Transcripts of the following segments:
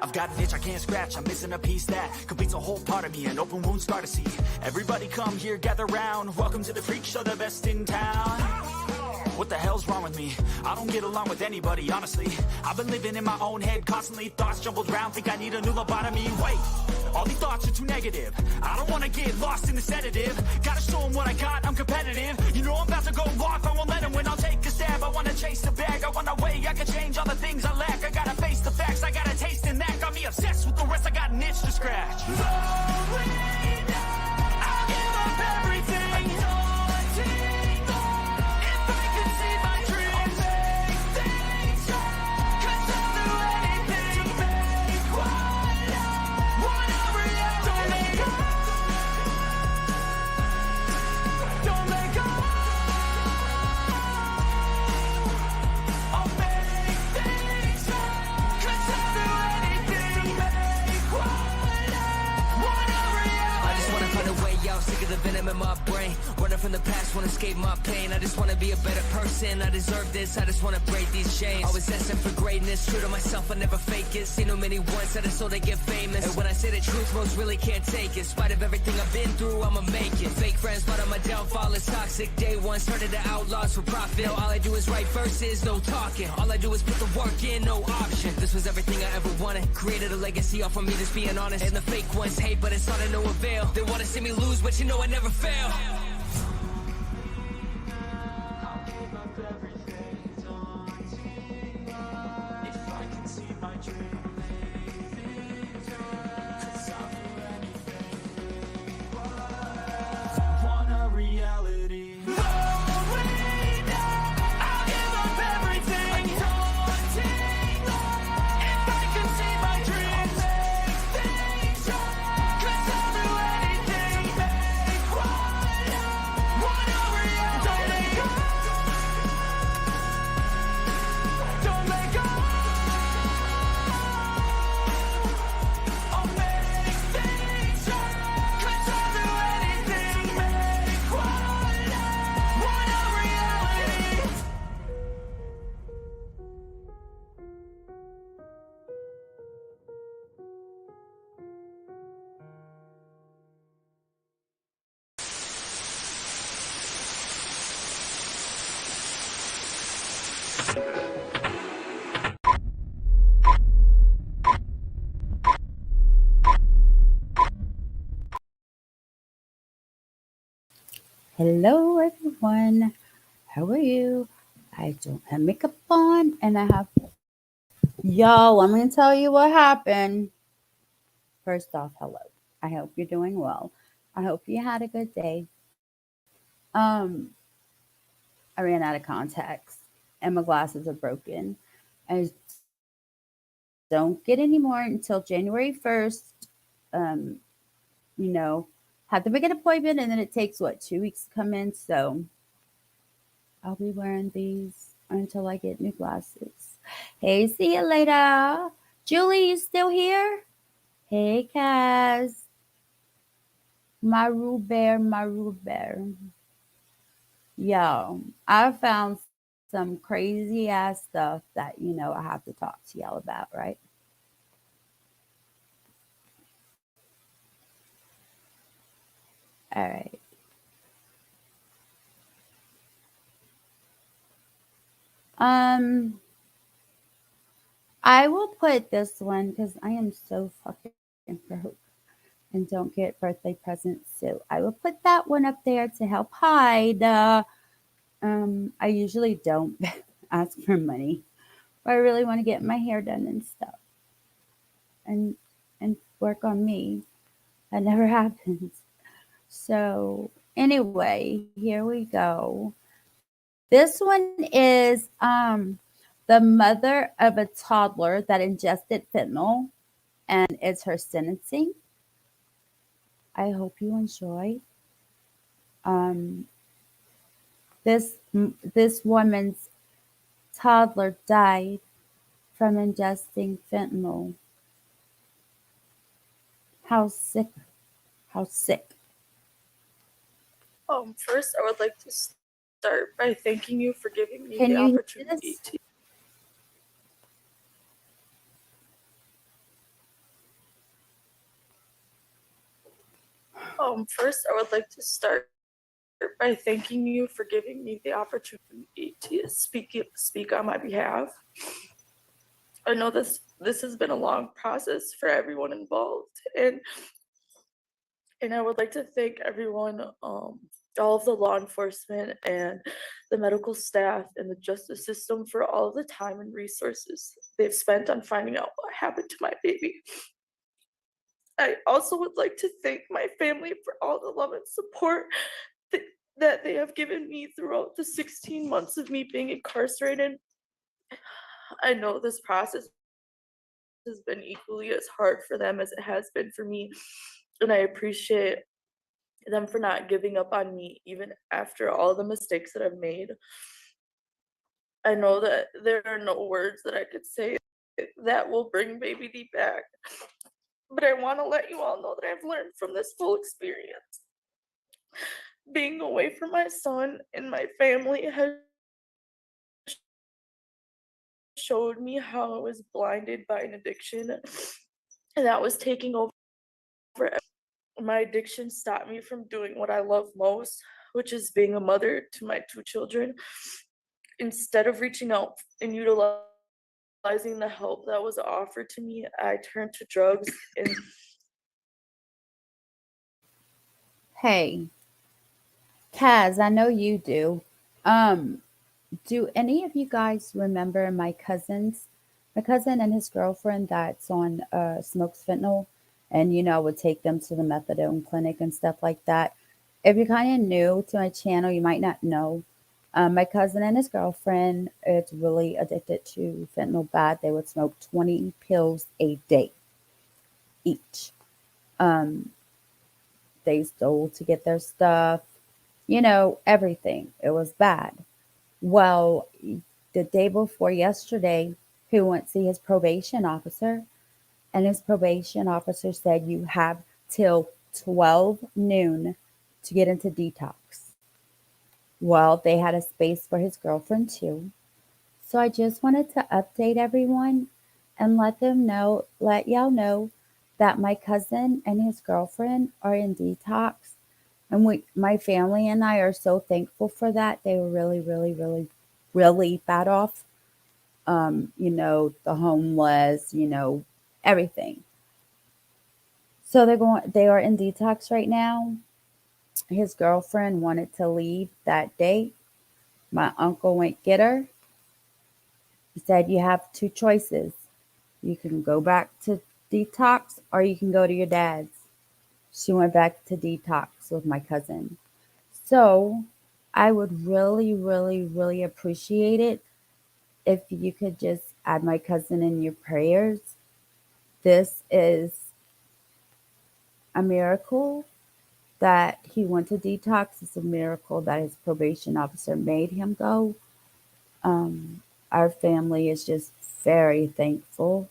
I've got an itch I can't scratch, I'm missing a piece that completes a whole part of me. An open wound scar to see. Everybody come here, gather round. Welcome to the freak show, the best in town. What the hell's wrong with me? I don't get along with anybody, honestly. I've been living in my own head constantly. Thoughts jumbled round, think I need a new lobotomy. Wait, all these thoughts are too negative. I don't wanna get lost in the sedative. Gotta show them what I got, I'm competitive. You know I'm about to go off, I won't let them win. I'll take a stab, I wanna chase the bag. I want a way I can change all the things I lack. I gotta face the facts, I got a taste in that. Got me obsessed with the rest, I got an itch to scratch. I'll give up everything. The venom in my brain, running from the past, wanna escape my pain. I just wanna be a better person, I deserve this, I just wanna break these chains. Always asking for greatness, true to myself, I never fake it. Seen too many once, I just so they get famous. And when I say the truth, most really can't take it. In spite of everything I've been through, I'ma make it. Fake friends, but on my downfall is toxic. Day one, started to outlaws for profit. Now all I do is write verses, no talking. All I do is put the work in, no option. This was everything I ever wanted. Created a legacy off of me, just being honest. And the fake ones hate, but it's all to no avail. They wanna see me lose, but you know I never fail. Hello everyone, how are you? I don't have makeup on and I have y'all, I'm gonna tell you what happened. First off, hello. I hope you're doing well. I hope you had a good day. Um, I ran out of contacts and my glasses are broken. I don't get any more until January 1st. Um, you know, have to make an appointment and then it takes 2 weeks to come in. So I'll be wearing these until I get new glasses. Hey, see you later. Julie, you still here? Hey, Kaz. Maru Bear. Yo, I found some crazy ass stuff that, I have to talk to y'all about, right? All right. I will put this one because I am so fucking broke and don't get birthday presents. So I will put that one up there to help hide. I usually don't ask for money, but I really want to get my hair done and stuff, and work on me. That never happens. So anyway, here we go. This one is the mother of a toddler that ingested fentanyl, and it's her sentencing. I hope you enjoy. Um, this woman's toddler died from ingesting fentanyl. How sick! How sick! First, I would like to start by thanking you for giving me Can the you hear opportunity this? to. First, I would like to start by thanking you for giving me the opportunity to speak on my behalf. I know this has been a long process for everyone involved, and I would like to thank everyone, all of the law enforcement and the medical staff and the justice system for all of the time and resources they've spent on finding out what happened to my baby. I also would like to thank my family for all the love and support that, that they have given me throughout the 16 months of me being incarcerated. I know this process has been equally as hard for them as it has been for me, and I appreciate them for not giving up on me even after all the mistakes that I've made. I know that there are no words that I could say that will bring Baby D back, but I want to let you all know that I've learned from this full experience. Being away from my son and my family has showed me how I was blinded by an addiction and that was taking over. My addiction stopped me from doing what I love most, which is being a mother to my 2 children. Instead of reaching out and utilizing the help that was offered to me, I turned to drugs and Hey, Kaz, I know you do. Um, do any of you guys remember my cousin and his girlfriend that's on smokes fentanyl and would take them to the methadone clinic and stuff like that? If you're kind of new to my channel, you might not know. My cousin and his girlfriend is really addicted to fentanyl bad. They would smoke 20 pills a day each. Um, they stole to get their stuff, everything. It was bad. Well, the day before yesterday, he went to see his probation officer, and his probation officer said you have till 12 noon to get into detox. Well, they had a space for his girlfriend too. So I just wanted to update everyone and let y'all know that my cousin and his girlfriend are in detox. And my family and I are so thankful for that. They were really, really, really, really bad off. The homeless, everything. So they are in detox right now. His girlfriend wanted to leave that day. My uncle went get her. He said, you have two choices. You can go back to detox or you can go to your dad's. She went back to detox with my cousin. So I would really, really, really appreciate it if you could just add my cousin in your prayers. This is a miracle that he went to detox. It's a miracle that his probation officer made him go. Our family is just very thankful.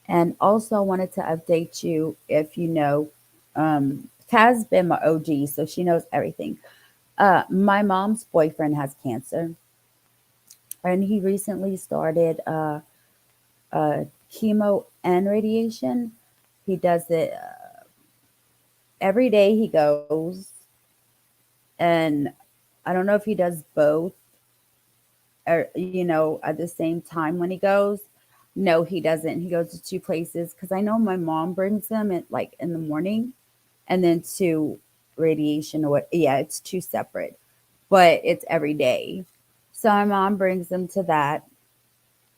And also wanted to update you if you know, Kaz been my OG, so she knows everything. My mom's boyfriend has cancer, and he recently started chemo and radiation. He does it every day he goes, and I don't know if he does both or at the same time when he goes. No, he doesn't. He goes to two places because I know my mom brings them at like in the morning and then to radiation or what. Yeah, it's two separate, but it's every day. So my mom brings them to that,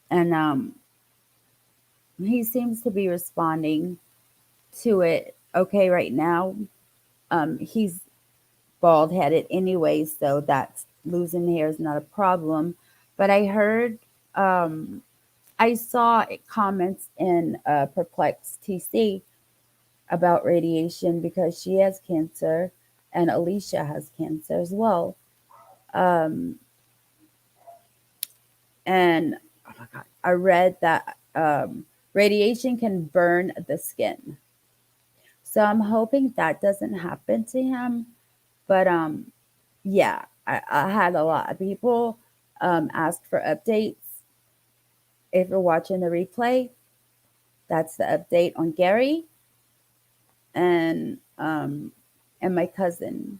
and he seems to be responding to it okay right now. He's bald headed anyway, so that's losing hair is not a problem. But um, I saw comments in Perplex TC about radiation because she has cancer and Alicia has cancer as well. Um, and oh my God, I read that radiation can burn the skin. So I'm hoping that doesn't happen to him. But yeah, I had a lot of people ask for updates. If you're watching the replay, that's the update on Gary. And and my cousin.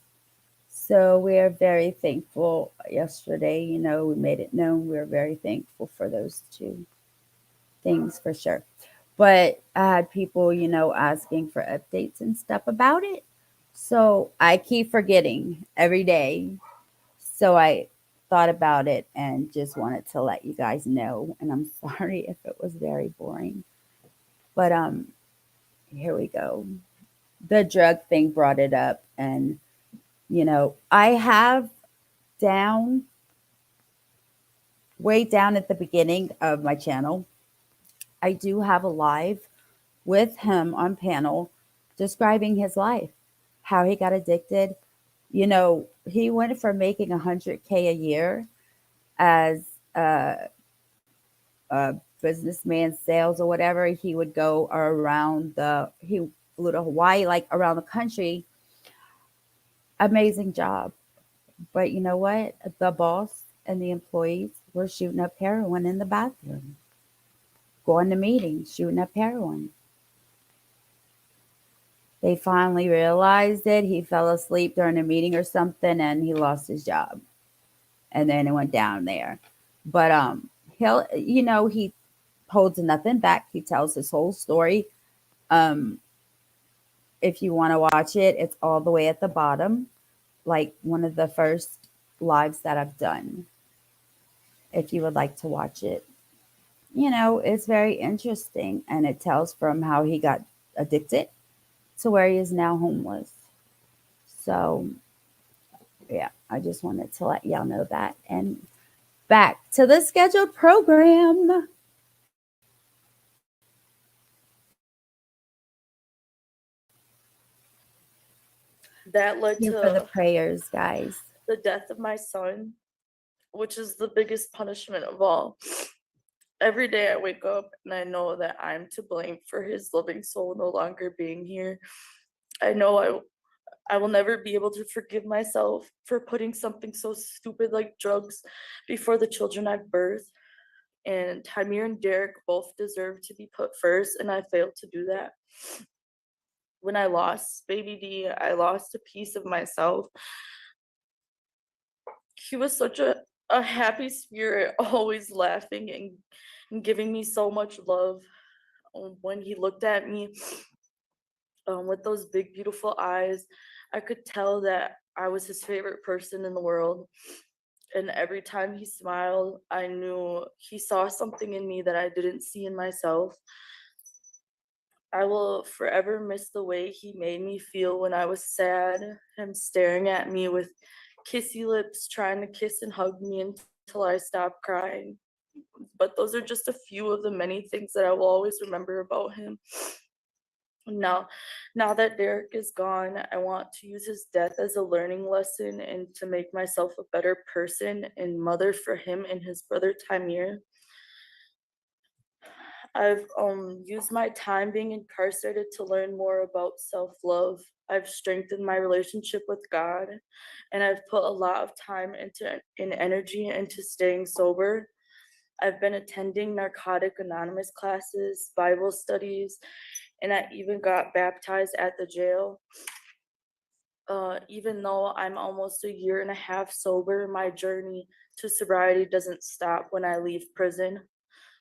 So we are very thankful. Yesterday, we made it known we are very thankful for those two things for sure. But I had people, asking for updates and stuff about it. So I keep forgetting every day. So I thought about it and just wanted to let you guys know. And I'm sorry if it was very boring. But here we go. The drug thing brought it up, and I have down way down at the beginning of my channel, I do have a live with him on panel describing his life, how he got addicted. He went from making 100K a year as a businessman sales or whatever. He would go around he flew to Hawaii, like around the country. Amazing job. But you know what? The boss and the employees were shooting up heroin in the bathroom, going to meetings, shooting up heroin. They finally realized it. He fell asleep during a meeting or something and he lost his job. And then it went down there. But he holds nothing back. He tells his whole story. Um, if you want to watch it, it's all the way at the bottom, like one of the first lives that I've done. If you would like to watch it, it's very interesting, and it tells from how he got addicted to where he is now homeless. So, yeah, I just wanted to let y'all know that. And back to the scheduled program. That led Thank you for the to prayers, guys. the death of my son, which is the biggest punishment of all. Every day I wake up and I know that I'm to blame for his living soul no longer being here. I know I will never be able to forgive myself for putting something so stupid like drugs before the children I've birthed. And Tamir and Derek both deserve to be put first, and I failed to do that. When I lost baby D, I lost a piece of myself. He was such a happy spirit, always laughing and giving me so much love. When he looked at me with those big, beautiful eyes, I could tell that I was his favorite person in the world. And every time he smiled, I knew he saw something in me that I didn't see in myself. I will forever miss the way he made me feel when I was sad, him staring at me with kissy lips, trying to kiss and hug me until I stopped crying. But those are just a few of the many things that I will always remember about him. Now that Derek is gone, I want to use his death as a learning lesson and to make myself a better person and mother for him and his brother Tamir. I've used my time being incarcerated to learn more about self-love. I've strengthened my relationship with God, and I've put a lot of time and energy into staying sober. I've been attending Narcotic Anonymous classes, Bible studies, and I even got baptized at the jail. Even though I'm almost a year and a half sober, my journey to sobriety doesn't stop when I leave prison.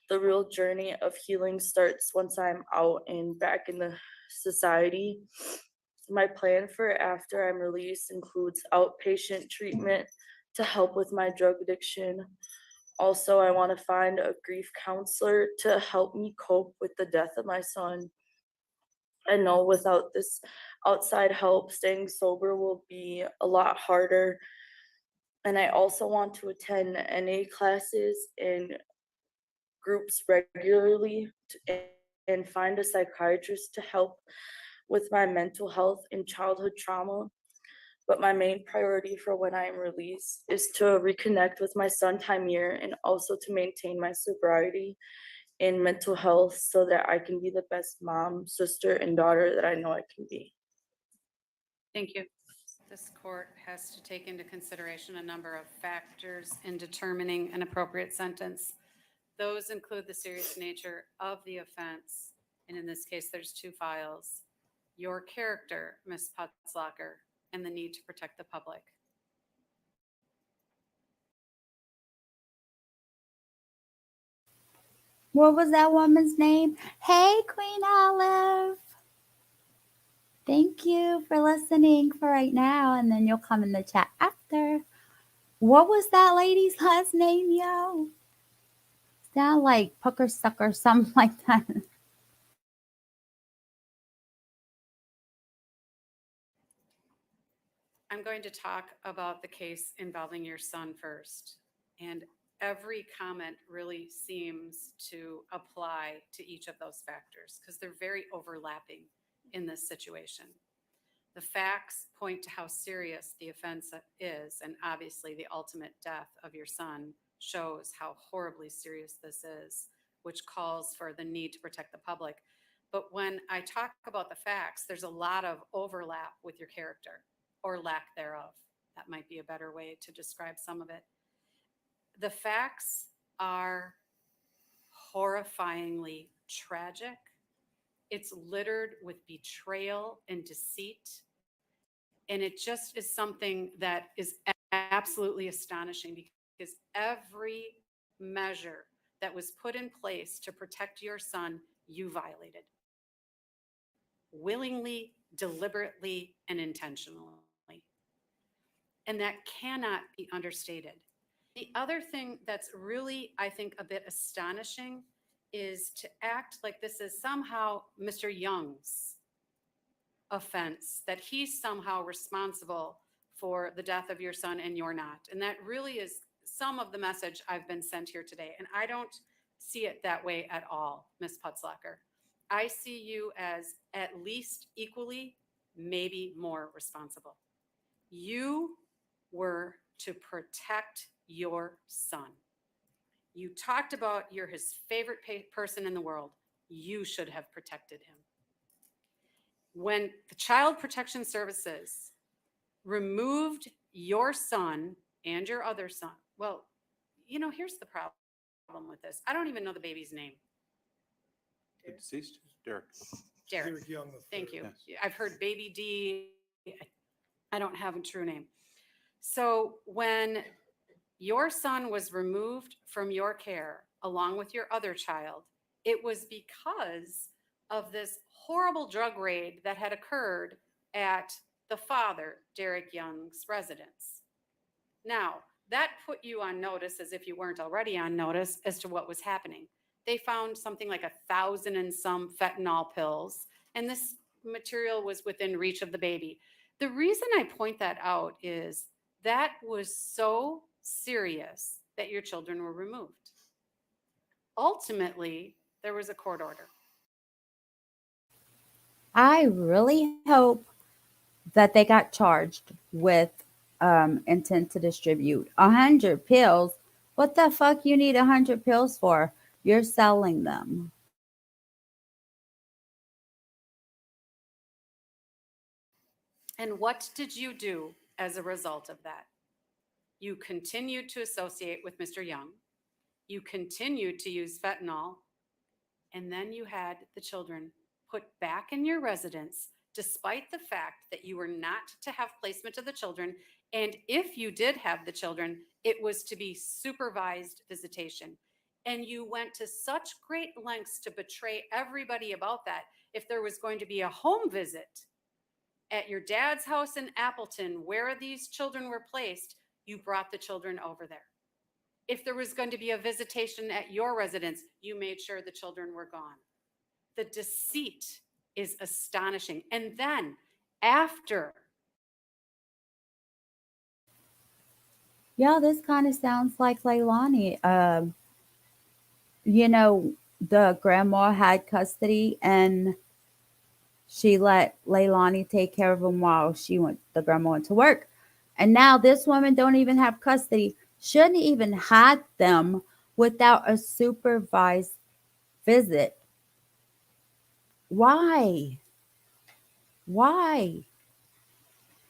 The real journey of healing starts once I'm out and back in the society. My plan for after I'm released includes outpatient treatment to help with my drug addiction. Also, I want to find a grief counselor to help me cope with the death of my son. I know without this outside help, staying sober will be a lot harder. And I also want to attend NA classes and groups regularly and find a psychiatrist to help with my mental health and childhood trauma. But my main priority for when I am released is to reconnect with my son Tamir and also to maintain my sobriety and mental health so that I can be the best mom, sister, and daughter that I know I can be. Thank you. This court has to take into consideration a number of factors in determining an appropriate sentence. Those include the serious nature of the offense, and in this case, there's 2 files, your character, Ms. Putzlacher, and the need to protect the public. What was that woman's name? Hey, Queen Olive. Thank you for listening for right now, and then you'll come in the chat after. What was that lady's last name, yo? Sound like Pucker Sucker, something like that. I'm going to talk about the case involving your son first. And every comment really seems to apply to each of those factors because they're very overlapping in this situation. The facts point to how serious the offense is, and obviously the ultimate death of your son shows how horribly serious this is, which calls for the need to protect the public. But when I talk about the facts, there's a lot of overlap with your character, or lack thereof. That might be a better way to describe some of it. The facts are horrifyingly tragic. It's littered with betrayal and deceit. And it just is something that is absolutely astonishing because every measure that was put in place to protect your son, you violated willingly, deliberately, and intentionally. And that cannot be understated. The other thing that's really, I think, a bit astonishing is to act like this is somehow Mr. Young's offense, that he's somehow responsible for the death of your son and you're not. And that really is some of the message I've been sent here today. And I don't see it that way at all, Ms. Putzlacher. I see you as at least equally, maybe more responsible. You were to protect your son. You talked about you're his favorite person in the world. You should have protected him. When the Child Protection Services removed your son and your other son, well, you know, here's the problem with this. I don't even know the baby's name. The deceased? Derek. Derek. Young the Thank third. you. I've heard Baby D. I don't have a true name. So when your son was removed from your care along with your other child, it was because of this horrible drug raid that had occurred at the father, Derek Young's residence. Now, that put you on notice, as if you weren't already on notice, as to what was happening. They found something like 1,000 and some fentanyl pills, and this material was within reach of the baby. The reason I point that out is that was so serious that your children were removed. Ultimately, there was a court order. I really hope that they got charged with intent to distribute 100 pills. What the fuck you need 100 pills for? You're selling them. And what did you do as a result of that? You continued to associate with Mr. Young. You continued to use fentanyl. And then you had the children put back in your residence, despite the fact that you were not to have placement of the children. And if you did have the children, it was to be supervised visitation. And you went to such great lengths to betray everybody about that. If there was going to be a home visit at your dad's house in Appleton, where these children were placed, you brought the children over there. If there was going to be a visitation at your residence, you made sure the children were gone. The deceit is astonishing. And then after. Yeah, this kind of sounds like Leilani. You know, the grandma had custody and she let Leilani take care of him while the grandma went to work. And now this woman don't even have custody. Shouldn't even had them without a supervised visit. Why?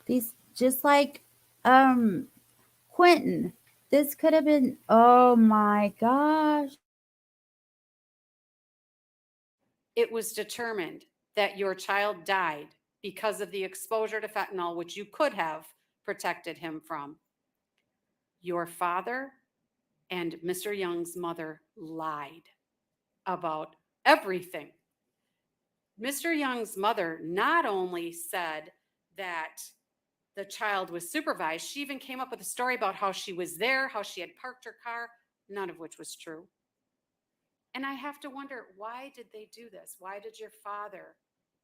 These, just like Quentin, this could have been, oh my gosh. It was determined that your child died because of the exposure to fentanyl, which you could have protected him from. Your father and Mr. Young's mother lied about everything. Mr. Young's mother not only said that the child was supervised, she even came up with a story about how she was there, how she had parked her car, none of which was true. And I have to wonder, why did they do this? Why did your father,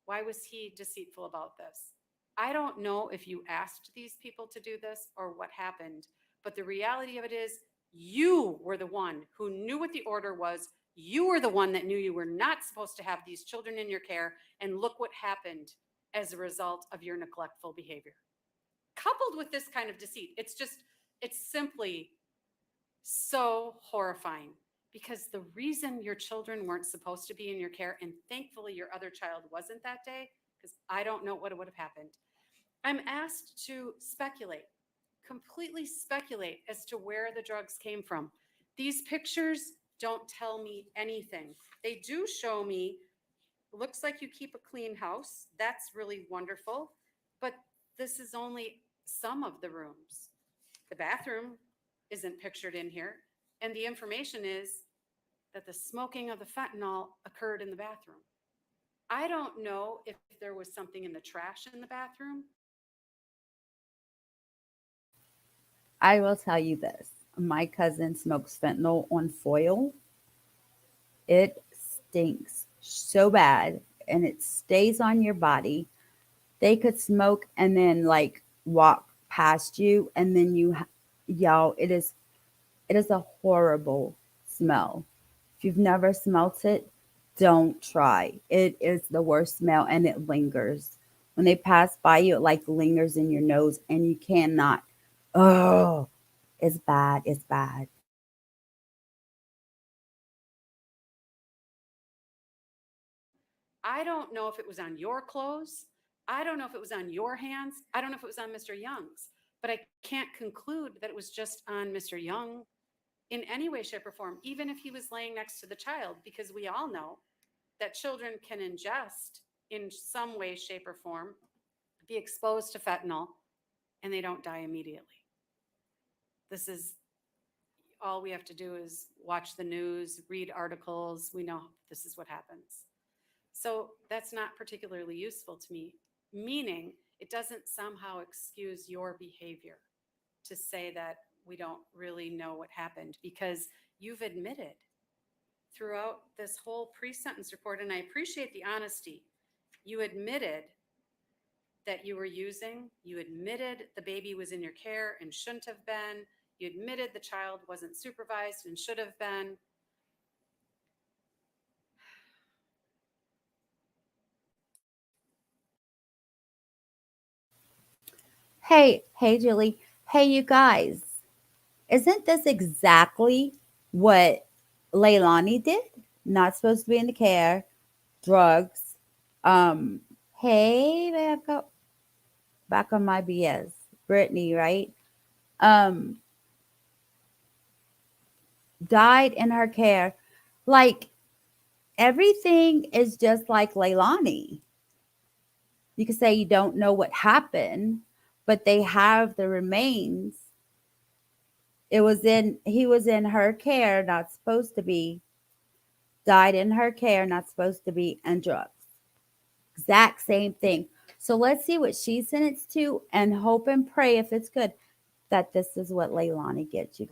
why was he deceitful about this? I don't know if you asked these people to do this or what happened, but the reality of it is you were the one who knew what the order was. You were the one that knew you were not supposed to have these children in your care. And look what happened as a result of your neglectful behavior. Coupled with this kind of deceit, it's simply so horrifying, because the reason your children weren't supposed to be in your care, and thankfully your other child wasn't that day, because I don't know what would have happened. I'm asked to speculate, completely speculate as to where the drugs came from. These pictures don't tell me anything. They do show me, looks like you keep a clean house. That's really wonderful. But this is only some of the rooms. The bathroom isn't pictured in here. And the information is that the smoking of the fentanyl occurred in the bathroom. I don't know if there was something in the trash in the bathroom. I will tell you this. My cousin smokes fentanyl on foil. It stinks so bad and it stays on your body. They could smoke and then like walk past you, and then y'all, it is a horrible smell. If you've never smelt it, don't try. It is the worst smell and it lingers. When they pass by you, it like lingers in your nose and you cannot. Oh, it's bad. It's bad. I don't know if it was on your clothes. I don't know if it was on your hands. I don't know if it was on Mr. Young's, but I can't conclude that it was just on Mr. Young in any way, shape, or form, even if he was laying next to the child, because we all know that children can ingest in some way, shape, or form, be exposed to fentanyl, and they don't die immediately. This is all we have to do is watch the news, read articles. We know this is what happens. So that's not particularly useful to me, meaning it doesn't somehow excuse your behavior to say that we don't really know what happened, because you've admitted throughout this whole pre-sentence report, and I appreciate the honesty, you admitted that you were using, you admitted the baby was in your care and shouldn't have been, you admitted the child wasn't supervised and should have been. Hey, Julie. Hey, you guys. Isn't this exactly what Leilani did? Not supposed to be in the care, drugs. Um, hey, back on my BS. Brittany, right? Um, died in her care. Like everything is just like Leilani. You could say you don't know what happened, but they have the remains. He was in her care, not supposed to be. Died in her care, not supposed to be, and drugs. Exact same thing. So let's see what she's sentenced to and hope and pray, if it's good, that this is what Leilani gets you.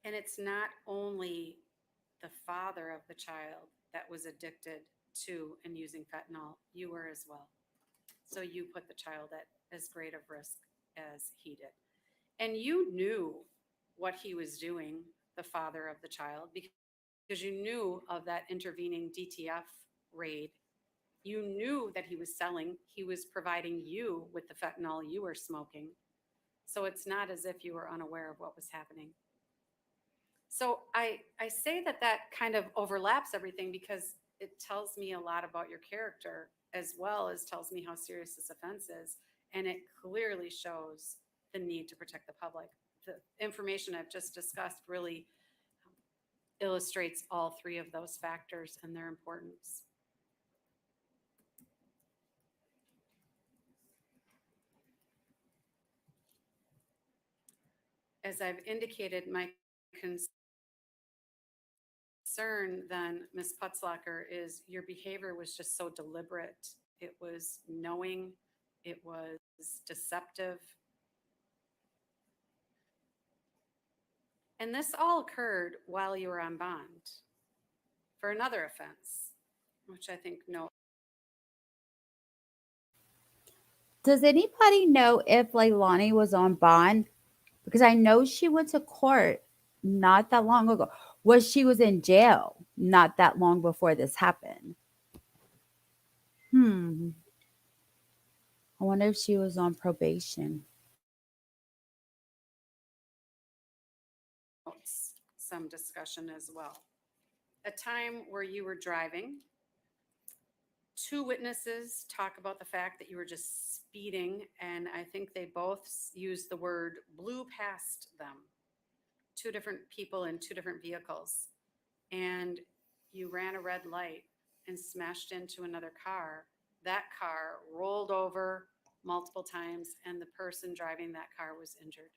And it's not only the father of the child that was addicted to and using fentanyl, you were as well. So you put the child at as great of risk as he did. And you knew what he was doing, the father of the child, because you knew of that intervening DTF raid. You knew that he was selling, he was providing you with the fentanyl you were smoking. So it's not as if you were unaware of what was happening. So I say that kind of overlaps everything, because it tells me a lot about your character, as well as tells me how serious this offense is. And it clearly shows the need to protect the public. the information I've just discussed really illustrates all three of those factors and their importance. As I've indicated, my concern then, Ms. Putzlacher, is your behavior was just so deliberate. It was knowing, it was deceptive. And this all occurred while you were on bond for another offense, which I think no. Does anybody know if Leilani was on bond? Because I know she went to court not that long ago. She was in jail not that long before this happened. I wonder if she was on probation. Some discussion as well. A time where you were driving. Two witnesses talk about the fact that you were just speeding, and I think they both used the word blew past them. Two different people in two different vehicles, and you ran a red light and smashed into another car. That car rolled over multiple times, and the person driving that car was injured.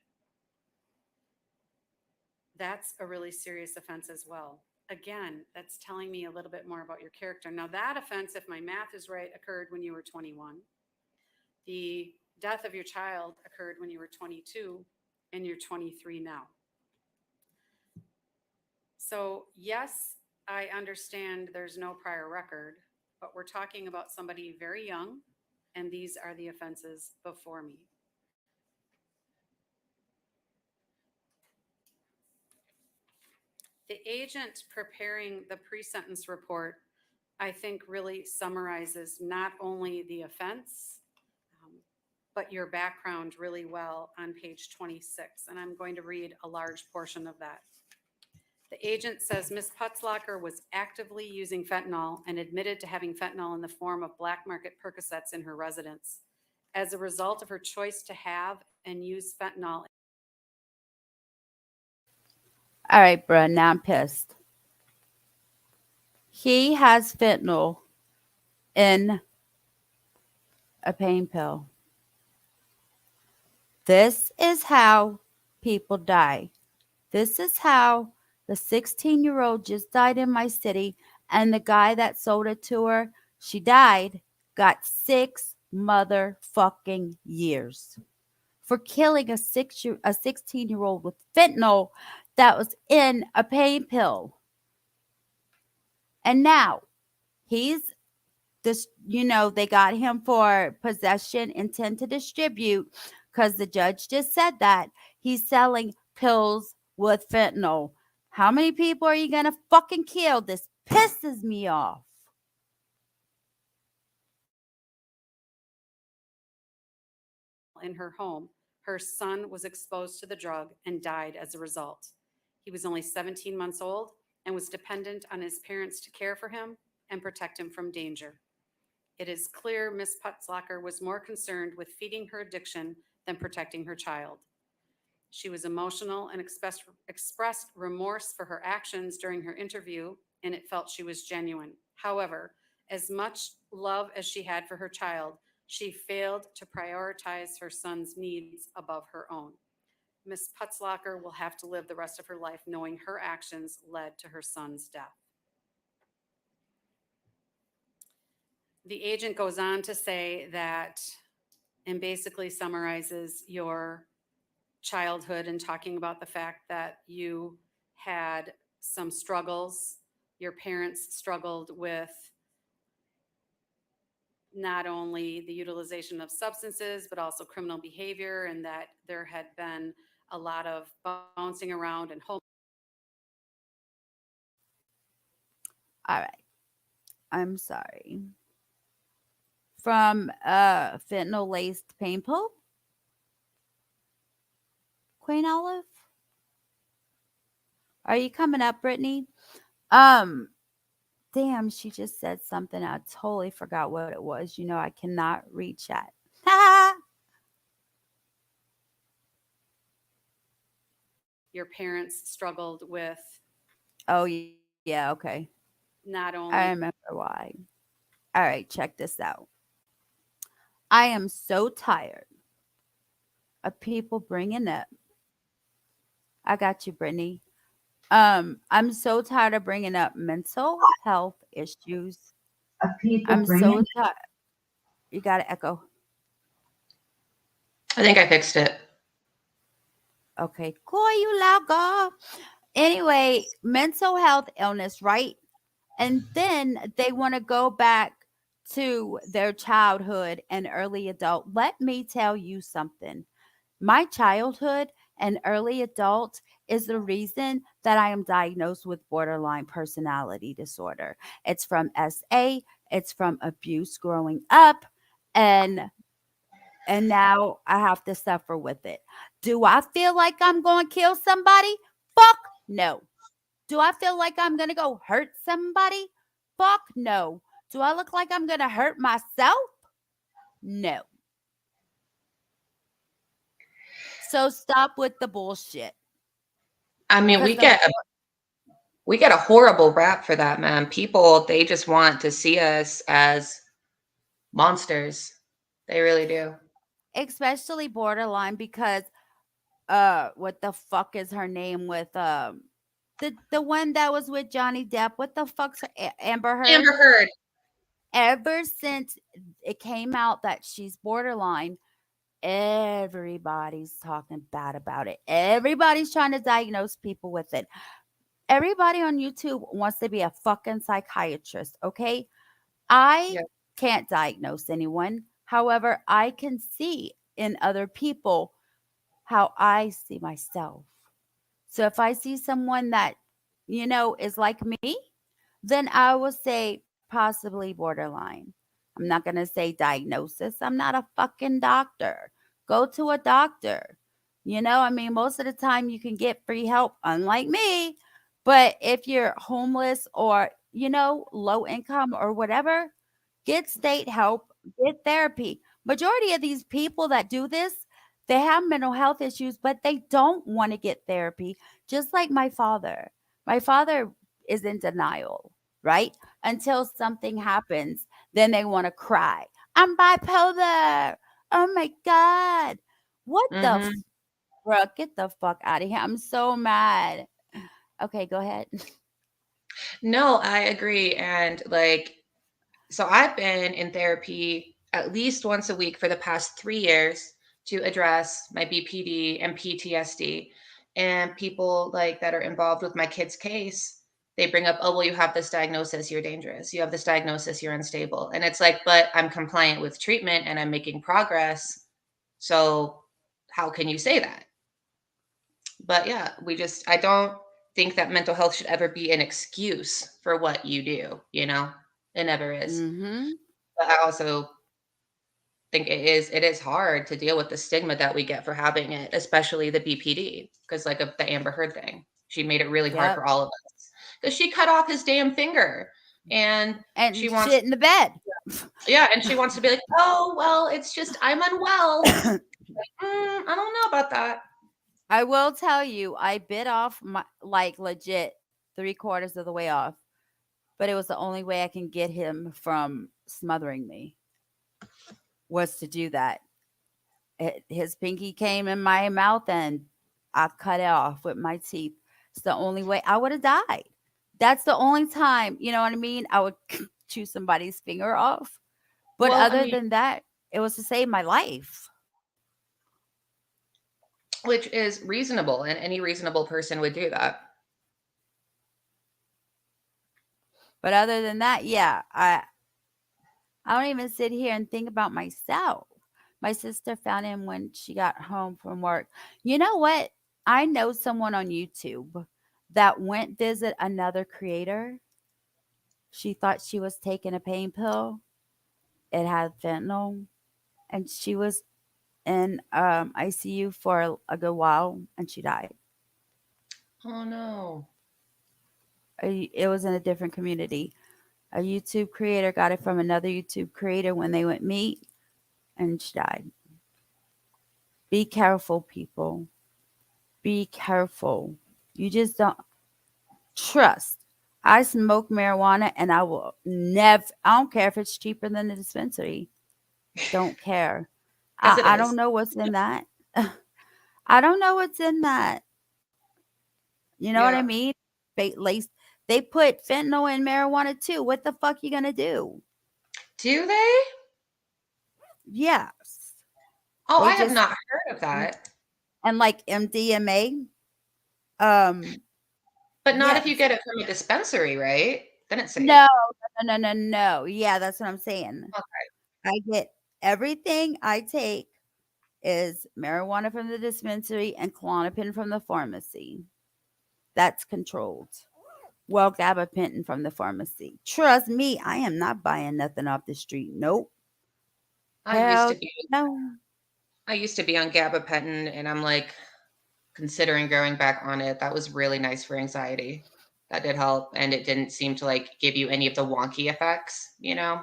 That's a really serious offense as well. Again, that's telling me a little bit more about your character. Now, that offense, if my math is right, occurred when you were 21. The death of your child occurred when you were 22, and you're 23 now. So, yes, I understand there's no prior record, but we're talking about somebody very young, and these are the offenses before me. The agent preparing the pre-sentence report, I think, really summarizes not only the offense, but your background really well on page 26. And I'm going to read a large portion of that. The agent says Ms. Putzlacher was actively using fentanyl and admitted to having fentanyl in the form of black market Percocets in her residence. As a result of her choice to have and use fentanyl. All right, bruh, now I'm pissed. He has fentanyl in a pain pill. This is how people die. This is how the 16-year-old just died in my city, and the guy that sold it to her, she died, got 6 motherfucking years for killing a 16-year-old with fentanyl that was in a pain pill. And now he's this, they got him for possession, intent to distribute, because the judge just said that he's selling pills with fentanyl. How many people are you gonna fucking kill? This pisses me off. In her home, her son was exposed to the drug and died as a result. He was only 17 months old and was dependent on his parents to care for him and protect him from danger. It is clear Ms. Putzlacher was more concerned with feeding her addiction than protecting her child. She was emotional and expressed remorse for her actions during her interview, and it felt she was genuine. However, as much love as she had for her child, she failed to prioritize her son's needs above her own. Ms. Putzlacher will have to live the rest of her life knowing her actions led to her son's death. The agent goes on to say that, and basically summarizes your childhood and talking about the fact that you had some struggles. Your parents struggled with not only the utilization of substances, but also criminal behavior, and that there had been a lot of bouncing around and home. All right. I'm sorry. From fentanyl laced pain pill? Queen Olive? Are you coming up, Brittany? Damn, she just said something. I totally forgot what it was. I cannot read chat. your parents struggled with Oh, yeah. Okay. not I only remember why. All right. Check this out. I am so tired of people bringing up. I got you, Brittany. I'm so tired of bringing up mental health issues. I'm so tired. You got to echo. I think I fixed it. Okay. Cool, you loud girl. Anyway, mental health illness, right? And then they want to go back to their childhood and early adult. Let me tell you something. My childhood and early adult is the reason that I am diagnosed with borderline personality disorder. It's from SA, it's from abuse growing up, and now I have to suffer with it. Do I feel like I'm going to kill somebody? Fuck no. Do I feel like I'm going to go hurt somebody? Fuck no. Do I look like I'm going to hurt myself? No. So stop with the bullshit. I mean, Because we get a horrible rap for that, man. People, they just want to see us as monsters. They really do. especially borderline, because what the fuck is her name with the one that was with Johnny Depp? What the fuck's her Amber Heard? Amber Heard. Ever since it came out that she's borderline, everybody's talking bad about it. Everybody's trying to diagnose people with it. Everybody on YouTube wants to be a fucking psychiatrist, okay? I Yeah. can't diagnose anyone. However, I can see in other people how I see myself. So if I see someone that, is like me, then I will say possibly borderline. I'm not going to say diagnosis. I'm not a fucking doctor. Go to a doctor. Most of the time you can get free help, unlike me. But if you're homeless or, low income or whatever, get state help, get therapy. Majority of these people that do this, they have mental health issues, but they don't want to get therapy. Just like my father. My father is in denial, right? Until something happens, then they want to cry. I'm bipolar. Oh my God. What the Mhm. bro? Get the fuck out of here. I'm so mad. Okay, go ahead. No, I agree. And like, so I've been in therapy at least once a week for the past 3 years to address my BPD and PTSD. And people like that are involved with my kid's case, they bring up, oh, well, you have this diagnosis, you're dangerous. You have this diagnosis, you're unstable. And it's like, but I'm compliant with treatment and I'm making progress. So how can you say that? But yeah, I don't think that mental health should ever be an excuse for what you do, you know? It never is. Mm-hmm. But I also think it is hard to deal with the stigma that we get for having it, especially the BPD, because like of the Amber Heard thing. She made it really hard Yep. for all of us. Because she cut off his damn finger. And And she wants shit in the bed. and she wants to be like, oh well, it's just I'm unwell. I don't know about that. I will tell you, I bit off my like legit 3/4 of the way off, but it was the only way I can get him from smothering me was to do that. His pinky came in my mouth and I cut it off with my teeth. It's the only way I would have died. That's the only time, you know what I mean? I would chew somebody's finger off. But Well, I other mean, than that, it was to save my life. which is reasonable, and any reasonable person would do that. But other than that, yeah, I don't even sit here and think about myself. My sister found him when she got home from work. You know what? I know someone on YouTube that went visit another creator. She thought she was taking a pain pill. It had fentanyl, and she was in ICU for a good while, and she died. Oh no. It was in a different community. A YouTube creator got it from another YouTube creator when they went meet, and she died. Be careful, people. Be careful. You just don't trust. I smoke marijuana and I will never, I don't care if it's cheaper than the dispensary. Don't care. Because it I is. don't know what's in that. I don't know what's in that. You know what I Yeah. mean? Lace. They put fentanyl in marijuana too. What the fuck you gonna do? Do they? Yes. Oh, They I have just not heard of that. and like MDMA. Um, But not if you yes. get it from a dispensary, right? Then it's safe. No, no. Yeah, that's what I'm saying. Okay. I get everything I take is marijuana from the dispensary and Klonopin from the pharmacy. That's controlled. Well, gabapentin from the pharmacy. Trust me, I am not buying nothing off the street. Nope. I used Hell to be no. I used to be on gabapentin and I'm like considering going back on it. That was really nice for anxiety. That did help and it didn't seem to like give you any of the wonky effects, you know?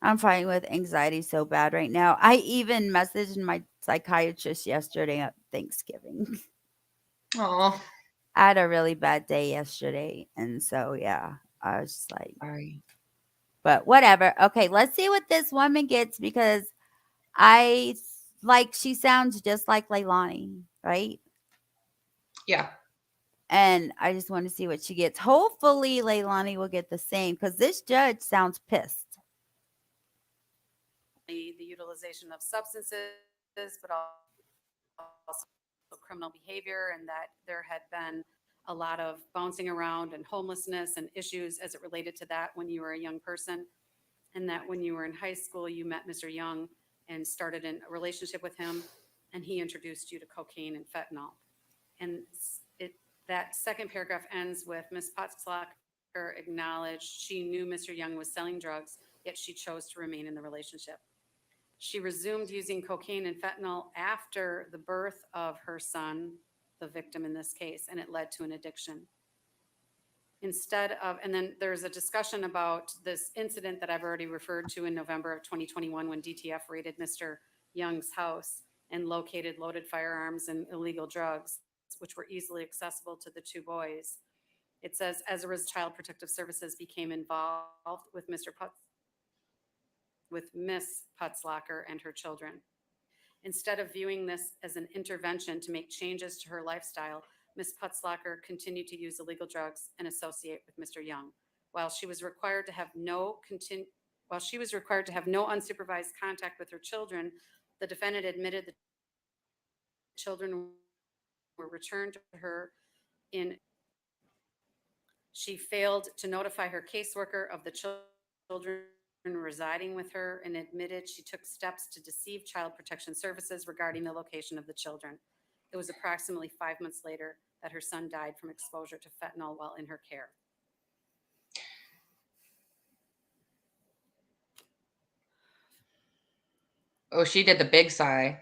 I'm fighting with anxiety so bad right now. I even messaged my psychiatrist yesterday at Thanksgiving. Oh, I had a really bad day yesterday. And so, yeah, I was just like, sorry. but whatever. Okay, let's see what this woman gets because I like she sounds just like Leilani, right? Yeah. And I just want to see what she gets. Hopefully, Leilani will get the same because this judge sounds pissed. The utilization of substances, but also criminal behavior, and that there had been a lot of bouncing around and homelessness and issues as it related to that when you were a young person. And that when you were in high school, you met Mr. Young and started in a relationship with him, and he introduced you to cocaine and fentanyl. And that second paragraph ends with Ms. Potzlacher acknowledged she knew Mr. Young was selling drugs, yet she chose to remain in the relationship. She resumed using cocaine and fentanyl after the birth of her son, the victim in this case, and it led to an addiction. And then there's a discussion about this incident that I've already referred to in November of 2021 when DTF raided Mr. Young's house and located loaded firearms and illegal drugs, which were easily accessible to the two boys. It says, as a result, Child Protective Services became involved with Miss Putzlacher and her children. Instead of viewing this as an intervention to make changes to her lifestyle, Ms. Putzlacher continued to use illegal drugs and associate with Mr. Young. While she was required to have no unsupervised contact with her children, the defendant admitted the children were returned to her in. She failed to notify her caseworker of the children residing with her and admitted she took steps to deceive Child Protection Services regarding the location of the children. It was approximately 5 months later that her son died from exposure to fentanyl while in her care. Oh, she did the big sigh.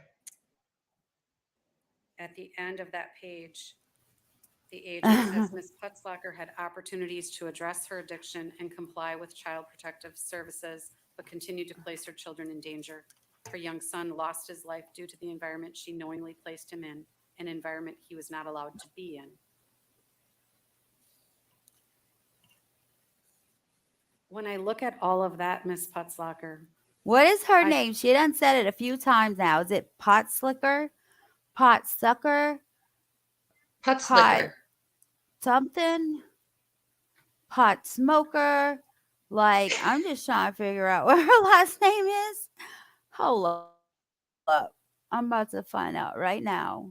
At the end of that page, the agent says Ms. Putzlacher had opportunities to address her addiction and comply with Child Protective Services, but continued to place her children in danger. Her young son lost his life due to the environment she knowingly placed him in, an environment he was not allowed to be in. When I look at all of that, Ms. Putzlacher, What is her name? She done said it a few times now. Is it pot slicker? Pot sucker? Pot Pot slicker. something? Pot smoker? Like, I'm just trying to figure out what her last name is. Hold up. I'm about to find out right now.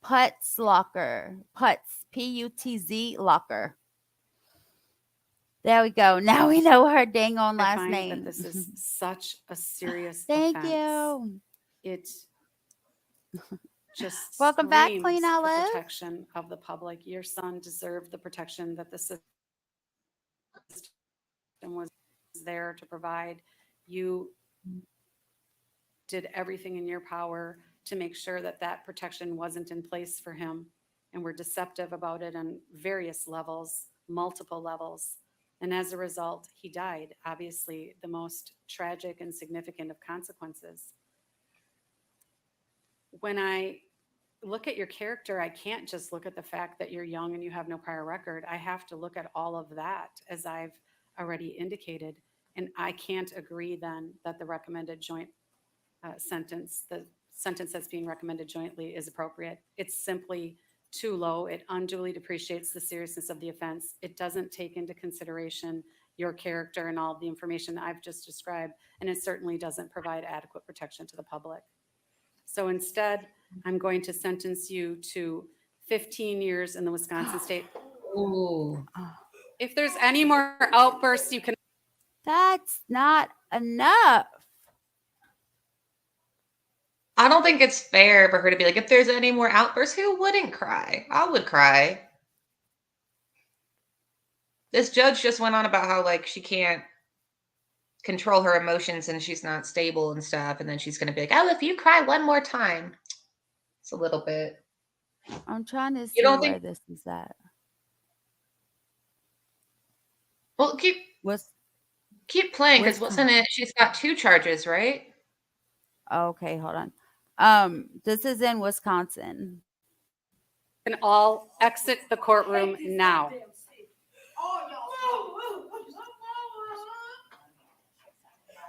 Putz Locker. Putz. Putz Locker. There we go. Now we know her dang on I last find name. that this is such a serious Thank offense. you. It just Welcome back, screams Queen for Olive. protection of the public. Your son deserved the protection that the system was there to provide. You did everything in your power to make sure that that protection wasn't in place for him, and were deceptive about it on various levels, multiple levels. And as a result, he died. Obviously, the most tragic and significant of consequences. When I look at your character, I can't just look at the fact that you're young and you have no prior record. I have to look at all of that, as I've already indicated. And I can't agree then that the recommended joint sentence, the sentence that's being recommended jointly, is appropriate. It's simply too low. It unduly depreciates the seriousness of the offense. It doesn't take into consideration your character and all the information I've just described, and it certainly doesn't provide adequate protection to the public. So instead, I'm going to sentence you to 15 years in the Wisconsin State. Ooh. If there's any more outbursts, you can. That's not enough. I don't think it's fair for her to be like, if there's any more outbursts, who wouldn't cry? I would cry. This judge just went on about how like she can't control her emotions and she's not stable and stuff. And then she's going to be like, oh, if you cry one more time. It's a little bit. I'm trying to see don't where think- this is at. Well, keep playing because wasn't it? She's got 2 charges, right? Okay, hold on. This is in Wisconsin. Can all exit the courtroom now.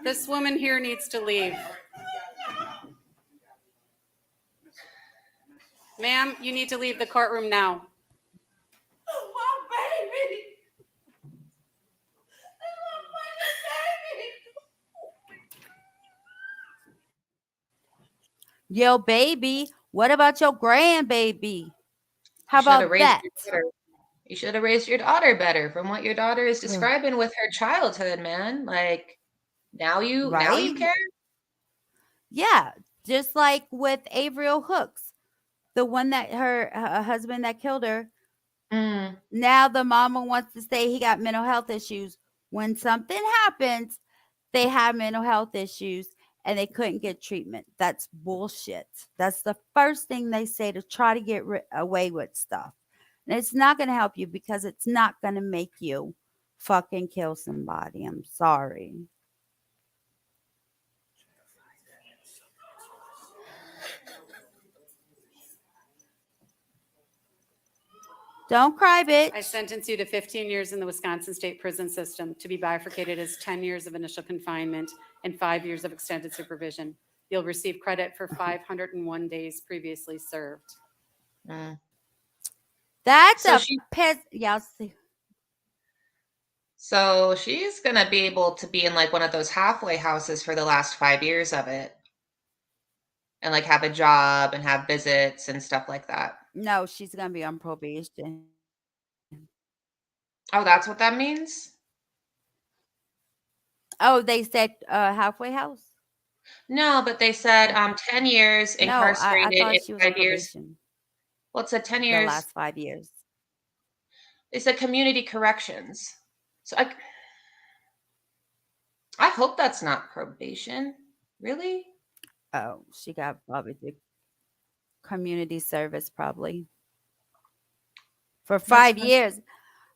This woman here needs to leave. Ma'am, you need to leave the courtroom now. Yo, baby, what about your grandbaby? How You shoulda about raised that? your daughter. You should have raised your daughter better from what your daughter is describing with her childhood, man. Like now you Right? care? Yeah, just like with Averill Hooks, the one that her husband that killed her. Mm. Now the mama wants to say he got mental health issues. When something happens, they have mental health issues and they couldn't get treatment. That's bullshit. That's the first thing they say to try to get away with stuff. And it's not going to help you because it's not going to make you fucking kill somebody. I'm sorry. Don't cry, bitch. I sentence you to 15 years in the Wisconsin State Prison System to be bifurcated as 10 years of initial confinement and 5 years of extended supervision. You'll receive credit for 501 days previously served. Mm. That's So a she- piss. Yeah, I'll see. So she's gonna be able to be in like one of those halfway houses for the last 5 years of it. And like have a job and have visits and stuff like that. No, she's going to be on probation. Oh, that's what that means? Oh, they said halfway house? No, but they said 10 years No, I incarcerated thought in she was on 5 years. probation. Well, it said 10 The years. last 5 years. They said community corrections. So I hope that's not probation. Really? Oh, she got probably the community service probably for 5 years.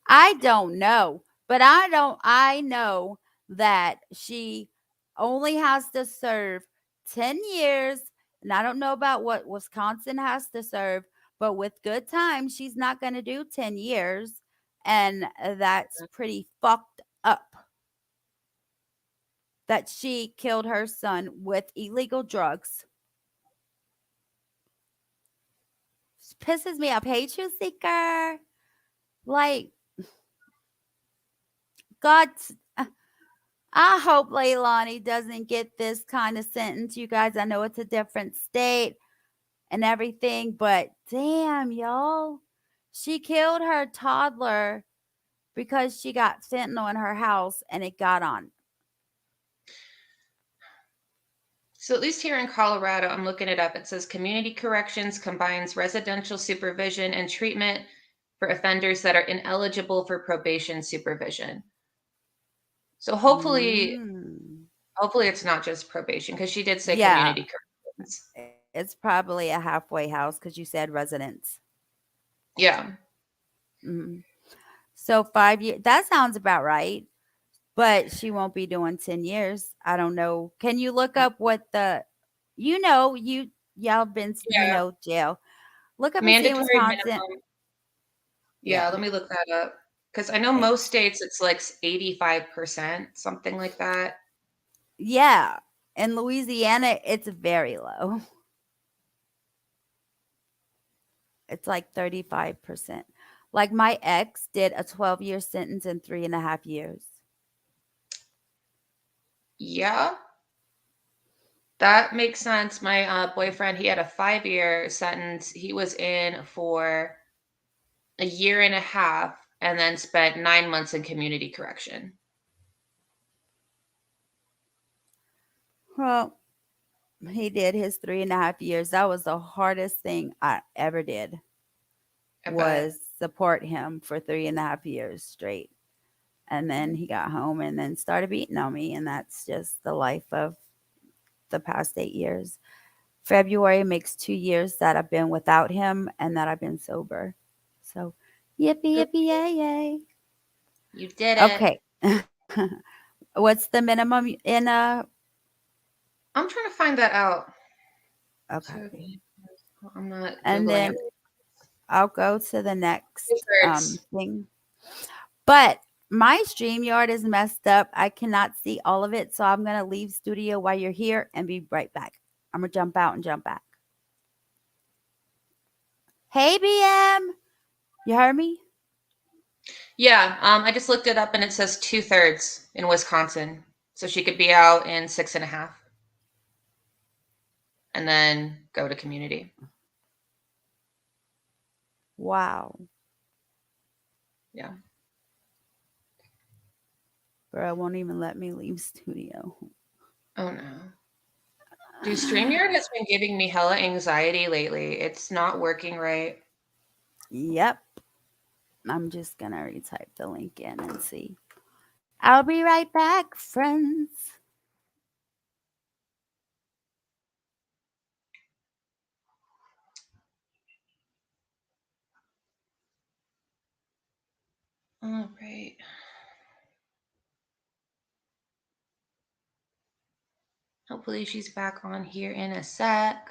I don't know, but I know that she only has to serve 10 years. And I don't know about what Wisconsin has to serve, but with good time, she's not going to do 10 years. And that's pretty fucked up. That she killed her son with illegal drugs. Pisses me off. Hey, Truth Seeker. Like, God, I hope Leilani doesn't get this kind of sentence. You guys, I know it's a different state and everything, but damn, y'all. She killed her toddler because she got fentanyl in her house and it got on. So at least here in Colorado, I'm looking it up. It says community corrections combines residential supervision and treatment for offenders that are ineligible for probation supervision. So hopefully it's not just probation because she did say community corrections. It's probably a halfway house because you said residents. Yeah. Mhm. So 5 years. That sounds about right. But she won't be doing 10 years. I don't know. Can you look up what y'all been, Yeah, jail. Look up and see in mandatory Wisconsin. minimum. Yeah. Yeah, let me look that up. Because I know Okay. most states it's like 85%, something like that. Yeah. In Louisiana, it's very low. It's like 35%. Like my ex did a 12-year sentence in 3.5 years. Yeah, that makes sense. My boyfriend, he had a 5-year sentence. He was in for a year and a half and then spent 9 months in community correction. Well, he did his 3.5 years. That was the hardest thing I ever did. I bet. Was support him for 3.5 years straight. And then he got home and then started beating on me. And that's just the life of the past 8 years. February makes 2 years that I've been without him and that I've been sober. So, yippee, Good. yippee, yay, yay. You did it. Okay. What's the minimum in a. I'm trying to find that out. Okay. I'm not And Googling then it. I'll go to the next Two-thirds. thing. But my StreamYard is messed up. I cannot see all of it. So I'm going to leave studio while you're here and be right back. I'm going to jump out and jump back. Hey, BM. You heard me? Yeah, I just looked it up and it says 2/3 in Wisconsin. So she could be out in 6.5 and then go to community. Wow. Yeah. Bro, it won't even let me leave studio. Oh no. Dude, StreamYard has been giving me hella anxiety lately. It's not working right. Yep. I'm just going to retype the link in and see. I'll be right back, friends. All right. Hopefully she's back on here in a sec.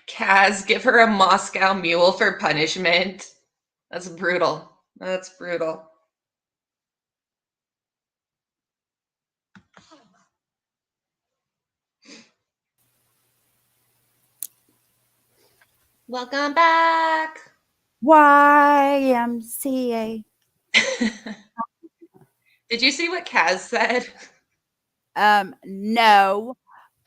Kaz, give her a Moscow mule for punishment. That's brutal. That's brutal. Welcome back. YMCA. Did you see what Kaz said? No.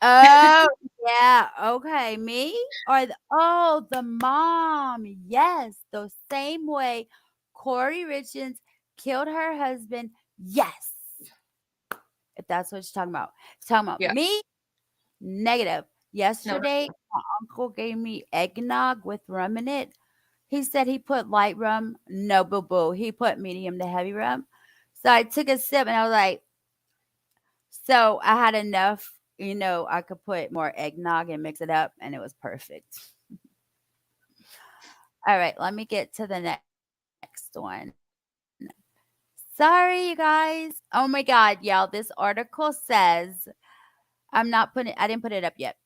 Oh, yeah. Okay. Me or the mom. Yes. The same way Corey Richards killed her husband. Yes. If that's what you're talking about. Talking about Yeah. me? Negative. No. Yesterday, my uncle gave me eggnog with rum in it. He said he put light rum. No, boo boo. He put medium to heavy rum. So I took a sip and I was like, so I had enough, I could put more eggnog and mix it up, and it was perfect. All right, let me get to the next one. Sorry, you guys. Oh my God, y'all. This article says, I didn't put it up yet.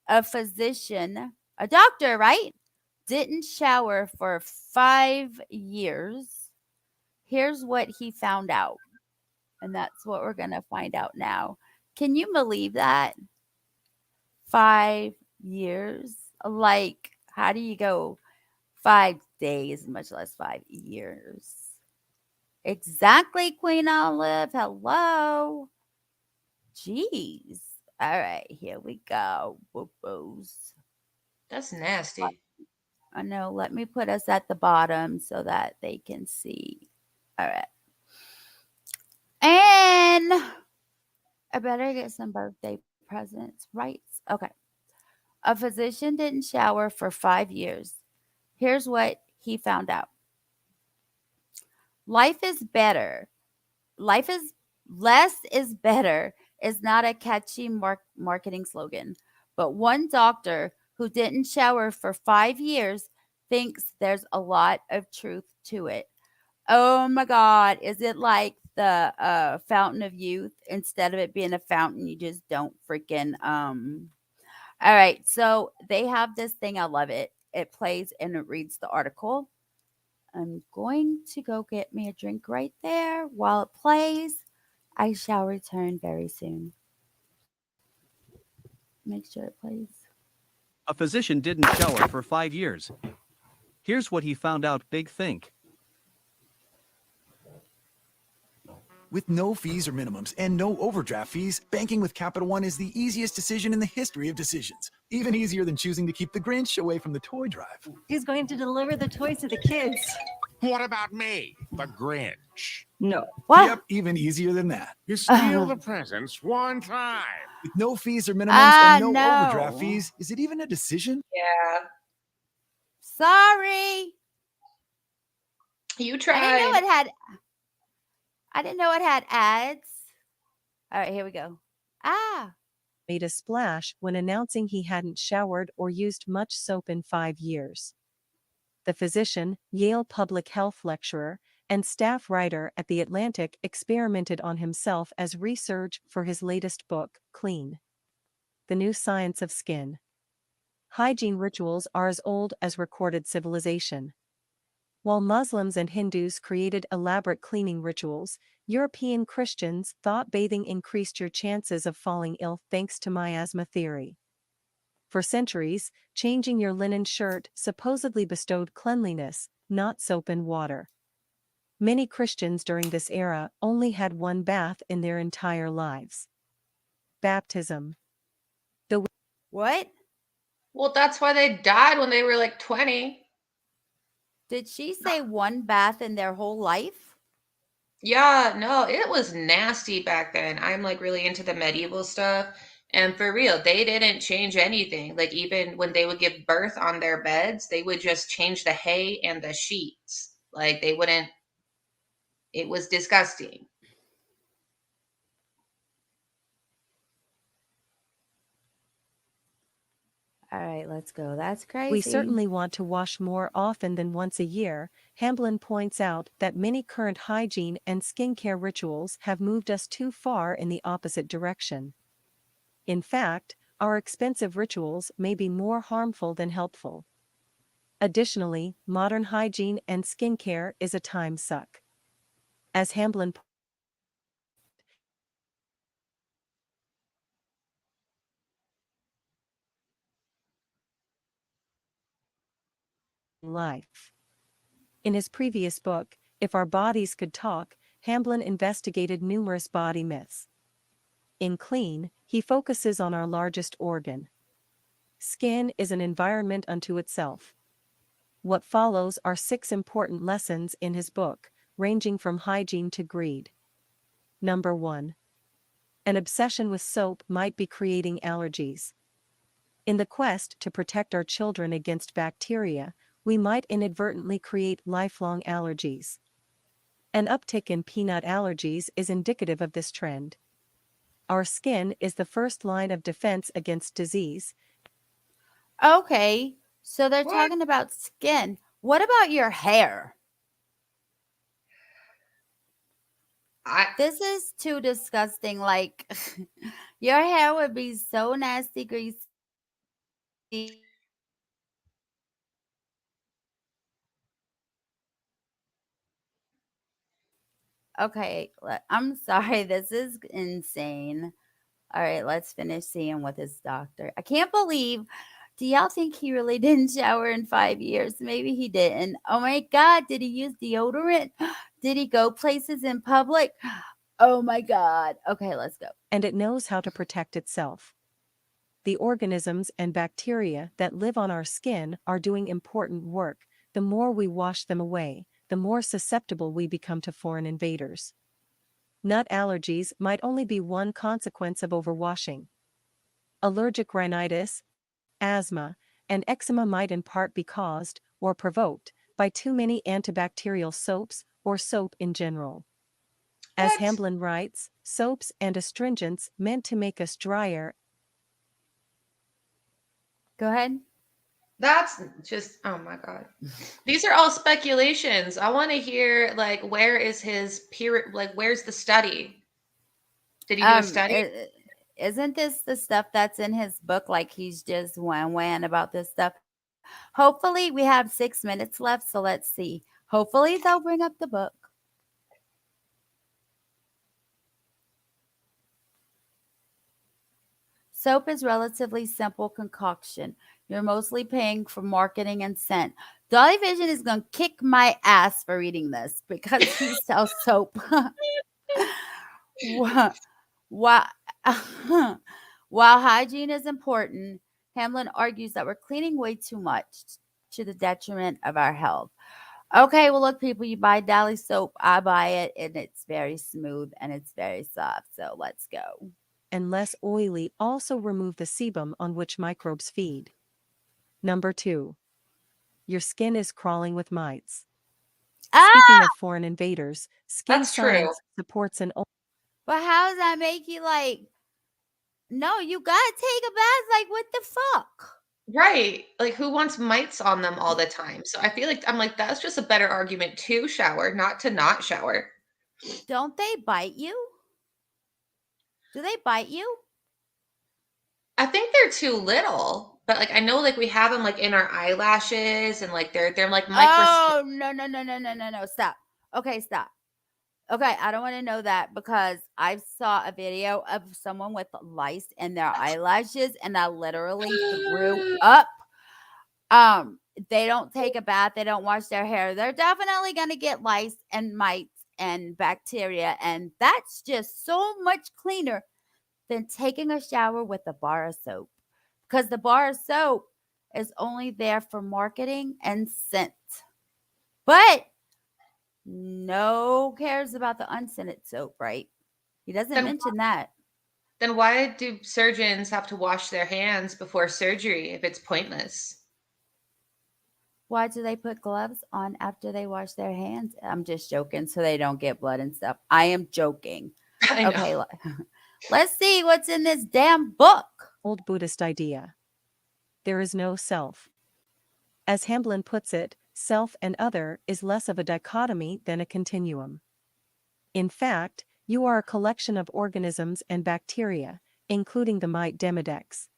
A physician, a doctor, right? Didn't shower for 5 years. Here's what he found out. And that's what we're going to find out now. Can you believe that? 5 years? Like, how do you go 5 days, much less 5 years? Exactly, Queen Olive. Hello. Jeez. All right, here we go. Boo-boos. That's nasty. I know. Let me put us at the bottom so that they can see. All right. And I better get some birthday presents, right? Okay. A physician didn't shower for 5 years. Here's what he found out. Life is better. Life is less is better is not a catchy marketing slogan, but one doctor who didn't shower for 5 years thinks there's a lot of truth to it. Oh my God. Is it like the fountain of youth? Instead of it being a fountain, you just don't freaking all right. So they have this thing. I love it. It plays and it reads the article. I'm going to go get me a drink right there while it plays. I shall return very soon. Make sure it plays. A physician didn't shower for 5 years. Here's what he found out. Big think. With no fees or minimums and no overdraft fees, banking with Capital One is the easiest decision in the history of decisions. Even easier than choosing to keep the Grinch away from the toy drive. Who's going to deliver the toys to the kids? What about me, the Grinch? No. What? Yep, even easier than that. You steal the presents one time. With no fees or minimums and no no. overdraft fees, is it even a decision? Yeah. Sorry. You I tried. didn't know it had ads. All right, here we go. Made a splash when announcing he hadn't showered or used much soap in 5 years. The physician, Yale public health lecturer, and staff writer at The Atlantic experimented on himself as research for his latest book, Clean: The New Science of Skin. Hygiene rituals are as old as recorded civilization. While Muslims and Hindus created elaborate cleaning rituals, European Christians thought bathing increased your chances of falling ill thanks to miasma theory. For centuries, changing your linen shirt supposedly bestowed cleanliness, not soap and water. Many Christians during this era only had one bath in their entire lives. Baptism. What? Well, that's why they died when they were like 20. Did she say one bath in their whole life? Yeah, no, it was nasty back then. I'm like really into the medieval stuff. And for real, they didn't change anything. Like even when they would give birth on their beds, they would just change the hay and the sheets. Like they wouldn't, it was disgusting. All right, let's go. That's crazy. We certainly want to wash more often than once a year. Hamblin points out that many current hygiene and skincare rituals have moved us too far in the opposite direction. In fact, our expensive rituals may be more harmful than helpful. Additionally, modern hygiene and skincare is a time suck. As Hamblin life. In his previous book, If Our Bodies Could Talk, Hamblin investigated numerous body myths. In Clean, he focuses on our largest organ. Skin is an environment unto itself. What follows are 6 important lessons in his book, ranging from hygiene to greed. Number 1. An obsession with soap might be creating allergies. In the quest to protect our children against bacteria, we might inadvertently create lifelong allergies. An uptick in peanut allergies is indicative of this trend. Our skin is the first line of defense against disease. Okay, so they're What? talking about skin. What about your hair? This is too disgusting. Like, your hair would be so nasty, greasy. Okay, I'm sorry. This is insane. All right, let's finish seeing with his doctor. I can't believe. Do y'all think he really didn't shower in 5 years? Maybe he didn't. Oh my God, did he use deodorant? Did he go places in public? Oh my God. Okay, let's go. And it knows how to protect itself. The organisms and bacteria that live on our skin are doing important work. The more we wash them away, the more susceptible we become to foreign invaders. Nut allergies might only be one consequence of overwashing. Allergic rhinitis, asthma, and eczema might in part be caused, or provoked, by too many antibacterial soaps or soap in general. As What? Hamblin writes, soaps and astringents meant to make us drier. Go ahead. That's just, oh my God. These are all speculations. I want to hear, like, where is his peer, like, where's the study? Did he do a study? Isn't this the stuff that's in his book? Like he's just wham about this stuff. Hopefully, we have 6 minutes left, so let's see. Hopefully, they'll bring up the book. Soap is relatively simple concoction. You're mostly paying for marketing and scent. Dolly Vision is going to kick my ass for reading this because he sells soap. While hygiene is important, Hamlin argues that we're cleaning way too much to the detriment of our health. Okay, well, look, people, you buy Dally soap. I buy it, and it's very smooth and it's very soft. So let's go. And less oily also remove the sebum on which microbes feed. Number 2. Your skin is crawling with mites. Speaking of foreign invaders, skin That's true. science supports an But how does that make you like, no, you gotta take a bath? Like, what the fuck? Right. Like, who wants mites on them all the time? So I feel like, I'm like, that's just a better argument to shower, not to not shower. Don't they bite you? Do they bite you? I think they're too little, but like, I know like we have them like in our eyelashes and like they're like microscopic. Oh, no. Stop. Okay, stop. Okay, I don't want to know that because I saw a video of someone with lice in their eyelashes and I literally threw up. They don't take a bath, they don't wash their hair. They're definitely going to get lice and mites and bacteria, and that's just so much cleaner than taking a shower with a bar of soap, because the bar of soap is only there for marketing and scent. But no cares about the unscented soap, right? He doesn't mention that. Then why do surgeons have to wash their hands before surgery if it's pointless? Why do they put gloves on after they wash their hands? I'm just joking, so they don't get blood and stuff. I am joking. I know. Okay, let's see what's in this damn book. Old Buddhist idea. There is no self. As Hamblin puts it, self and other is less of a dichotomy than a continuum. In fact, you are a collection of organisms and bacteria, including the mite Demodex.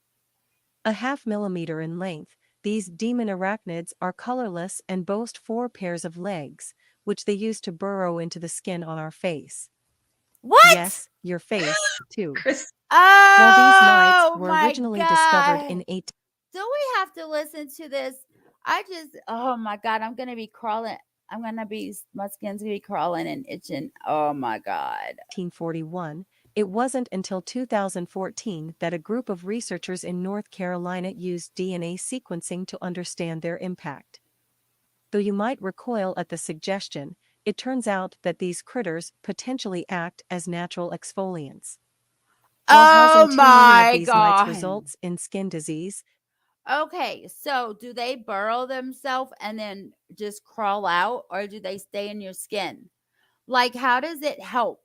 A half millimeter in length, these demon arachnids are colorless and boast 4 pairs of legs, which they use to burrow into the skin on our face. What? Yes, your face, too. Oh, While these mites were my originally God. discovered in Do we have to listen to this? Oh my God, I'm going to be crawling. My skin's going to be crawling and itching. Oh my God. 1841, it wasn't until 2014 that a group of researchers in North Carolina used DNA sequencing to understand their impact. Though you might recoil at the suggestion, it turns out that these critters potentially act as natural exfoliants. While housing too many of these mites results in skin disease. Okay, so do they burrow themselves and then just crawl out, or do they stay in your skin? Like, how does it help?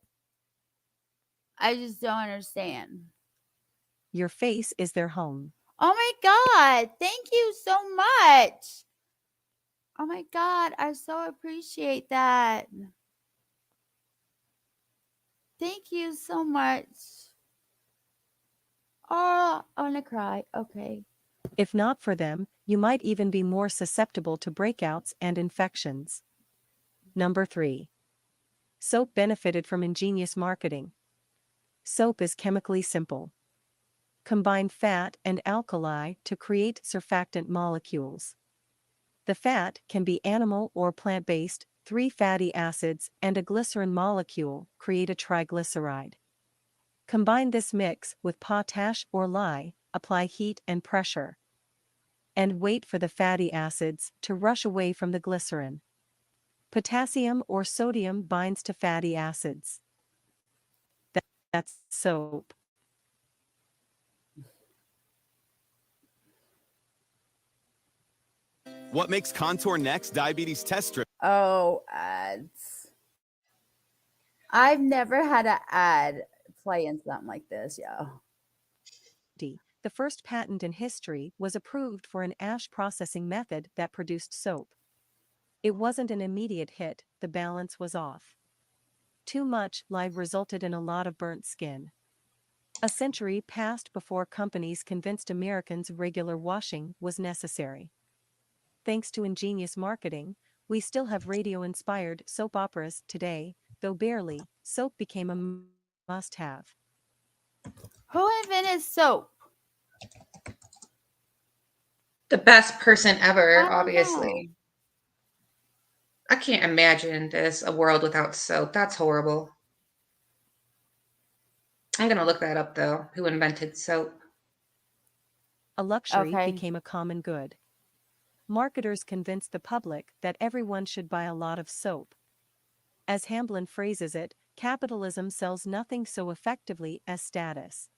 I just don't understand. Your face is their home. Oh my God, thank you so much. Oh my God, I so appreciate that. Thank you so much. Oh, I want to cry. Okay. If not for them, you might even be more susceptible to breakouts and infections. Number 3. Soap benefited from ingenious marketing. Soap is chemically simple. Combine fat and alkali to create surfactant molecules. The fat can be animal or plant-based. 3 fatty acids and a glycerin molecule create a triglyceride. Combine this mix with potash or lye, apply heat and pressure, and wait for the fatty acids to rush away from the glycerin. Potassium or sodium binds to fatty acids. That's soap. What makes Contour Next diabetes test strip? Oh, ads. I've never had an ad play in something like this, yo. The first patent in history was approved for an ash processing method that produced soap. It wasn't an immediate hit, the balance was off. Too much lye resulted in a lot of burnt skin. A century passed before companies convinced Americans regular washing was necessary. Thanks to ingenious marketing, we still have radio-inspired soap operas today, though barely, soap became a must-have. Who invented soap? The best person I ever, don't obviously. I can't imagine a world without soap. That's horrible. I'm gonna look that up though. Who invented soap? A luxury Okay. became a common good. Marketers convinced the public that everyone should buy a lot of soap. As Hamblin phrases it, capitalism sells nothing so effectively as status.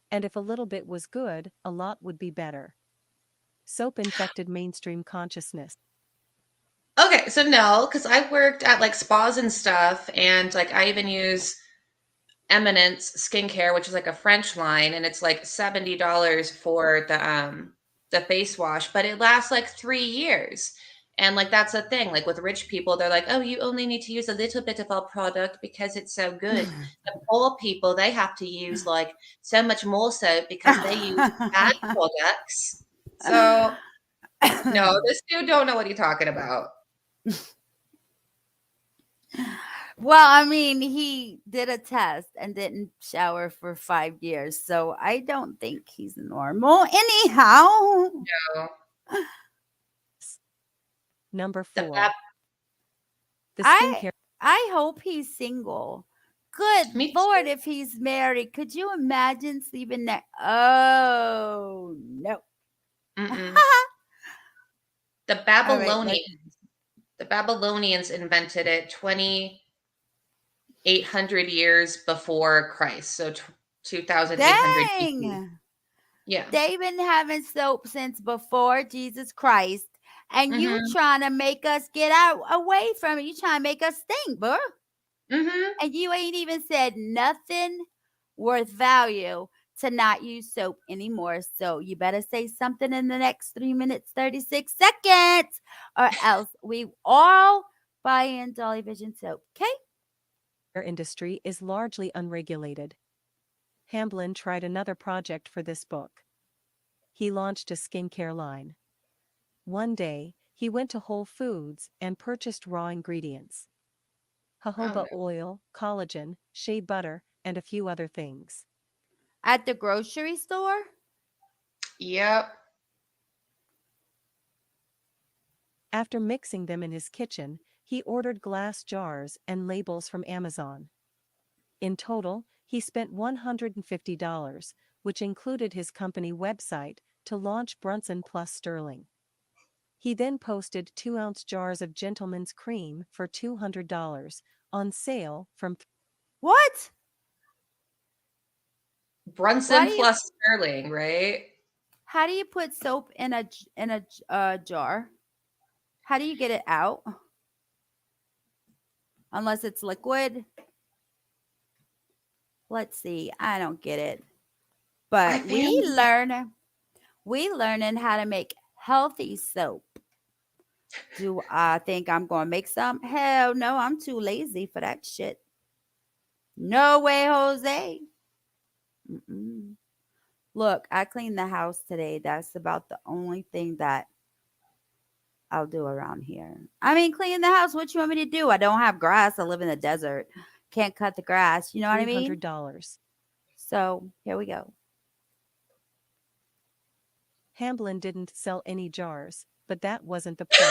And if a little bit was good, a lot would be better. Soap infected mainstream consciousness. Okay, so no, because I worked at like spas and stuff, and like I even use Eminence skincare, which is like a French line, and it's like $70 for the face wash, but it lasts like 3 years. And like that's the thing, like with rich people, they're like, oh, you only need to use a little bit of our product because it's so good. The poor people, they have to use like so much more soap because they use bad products. So no, this dude don't know what he's talking about. Well, I mean, he did a test and didn't shower for 5 years, so I don't think he's normal. Anyhow, No. Number The 4. bad- The I skincare. I hope he's single. Good Me Lord, too. if he's married, could you imagine sleeping there? Oh no. Mm-mm. All The right, Babylonians. The Babylonians invented it 2,800 years before Christ, so 2,800 BC. dang. Yeah. They've been having soap since before Jesus Christ, and you Mm-hmm. trying to make us get out away from it. You trying to make us think, bro. Mm-hmm. And you ain't even said nothing worth value to not use soap anymore. So you better say something in the next 3 minutes, 36 seconds, or else we all buy in Dolly Vision soap. Okay? Industry is largely unregulated. Hamblin tried another project for this book. He launched a skincare line. One day, he went to Whole Foods and purchased raw ingredients: jojoba oil, collagen, shea butter, and a few other things. At the grocery store? Yep. After mixing them in his kitchen, he ordered glass jars and labels from Amazon. In total, he spent $150, which included his company website, to launch Brunson Plus Sterling. He then posted 2-ounce jars of Gentleman's Cream for $200 on sale from What? Brunson plus Sterling, right? How do you put soap in a jar? How do you get it out? Unless it's liquid. Let's see. I don't get it. But we learning how to make healthy soap. Do I think I'm going to make some? Hell no, I'm too lazy for that shit. No way, Jose. Mm-mm. Look, I cleaned the house today. That's about the only thing that I'll do around here. I mean, clean the house. What you want me to do? I don't have grass. I live in the desert. Can't cut the grass. You know what I mean? $300. So here we go. Hamblin didn't sell any jars, but that wasn't the point.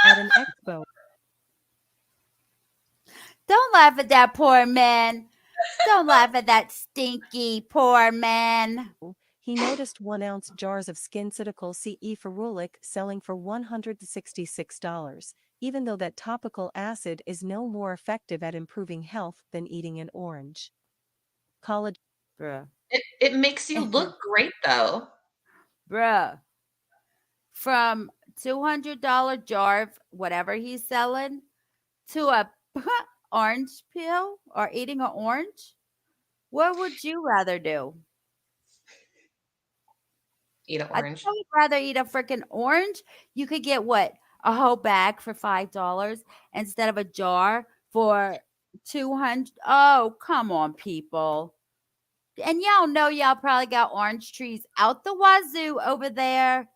At an expo, Don't laugh at that poor man. Don't laugh at that stinky poor man. he noticed 1-ounce jars of SkinCeuticals CE ferulic selling for $166, even though that topical acid is no more effective at improving health than eating an orange. College. Bruh. It makes you look great though. Bruh. From $200 jar of whatever he's selling to a orange peel or eating an orange, what would you rather do? Eat an I think orange. I would rather eat a freaking orange. You could get what? A whole bag for $5 instead of a jar for 200. Oh, come on, people. And y'all know y'all probably got orange trees out the wazoo over there.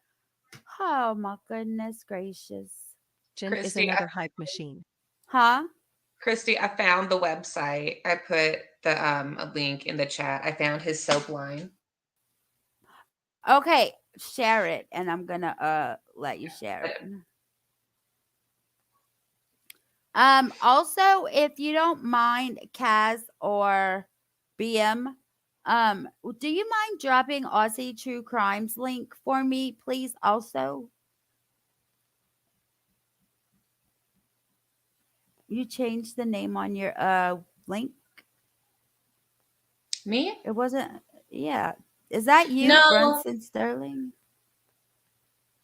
Oh my goodness gracious. Is Christy, another hype machine. Huh? Christy, I found the website. I put the a link in the chat. I found his soap line. Okay, share it, and I'm gonna let you share it. Also, if you don't mind, Kaz or BM, do you mind dropping Aussie True Crimes link for me, please? Also, you changed the name on your link. Me? It wasn't. Yeah, is that you, No. Brunson Sterling?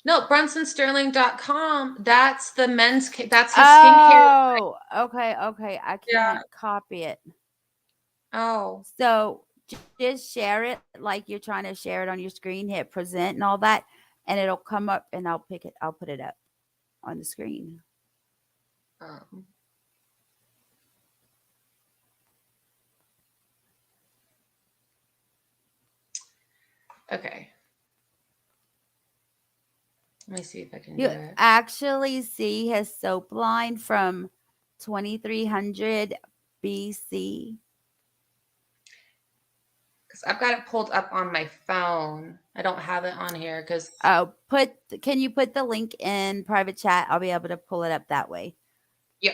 No, brunsonsterling.com. That's the men's. That's his skincare. Oh, okay. I can't copy it. Oh, so just share it like you're trying to share it on your screen. Hit present and all that, and it'll come up, and I'll pick it. I'll put it up on the screen. Okay. Let me see if I can You do it. actually see his soap line from 2300 BC. Because I've got it pulled up on my phone. I don't have it on here because. Oh, can you put the link in private chat? I'll be able to pull it up that way. Yep.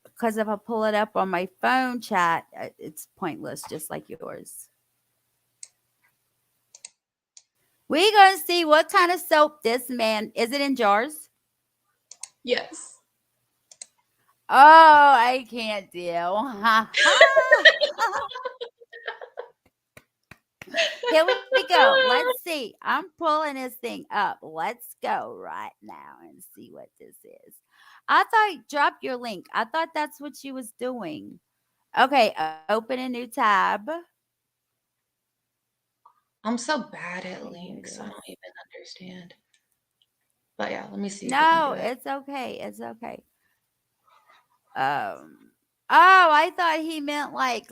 Because if I pull it up on my phone chat, it's pointless, just like yours. We're going to see what kind of soap this man, is it in jars? Yes. Oh, I can't deal. Here we go. Let's see. I'm pulling this thing up. Let's go right now and see what this is. I thought drop your link. I thought that's what she was doing. Okay, open a new tab. I'm so bad at links. I don't even understand. But yeah, let me see. No, it's okay. It's okay. Oh, I thought he meant like,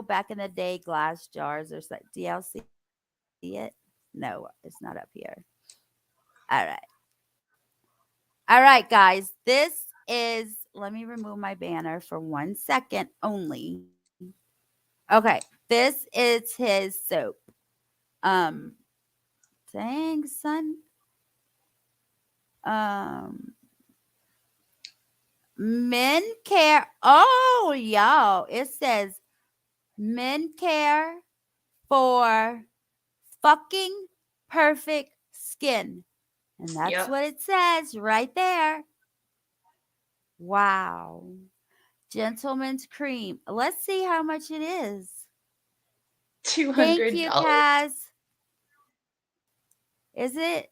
back in the day, glass jars or something. DLC. See it? No, it's not up here. All right, guys. This is, let me remove my banner for 1 second only. Okay, this is his soap. Dang, son. Men care. Oh, y'all. It says men care for fucking perfect skin. And that's what it says right there. Wow. Gentleman's cream. Let's see how much it is. $200. Thank you, Kaz. Is it?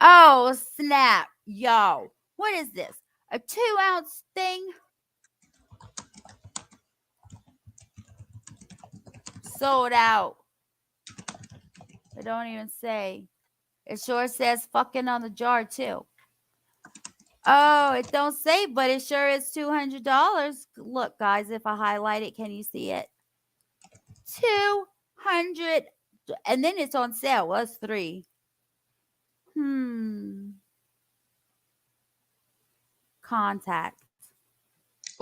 Oh, snap. Yo, what is this? A 2-ounce thing? Sold out. It don't even say. It sure says fucking on the jar too. Oh, it don't say, but it sure is $200. Look, guys, if I highlight it, can you see it? 200, and then it's on sale. Well, it's $3. Contact.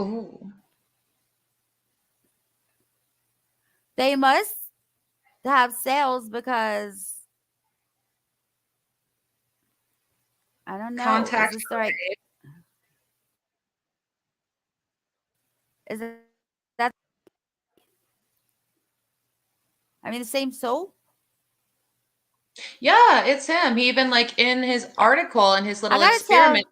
Ooh. They must have sales because I don't know. Contact. Is that? I mean, the same soap. Yeah, it's him. He even in his article in his little experiment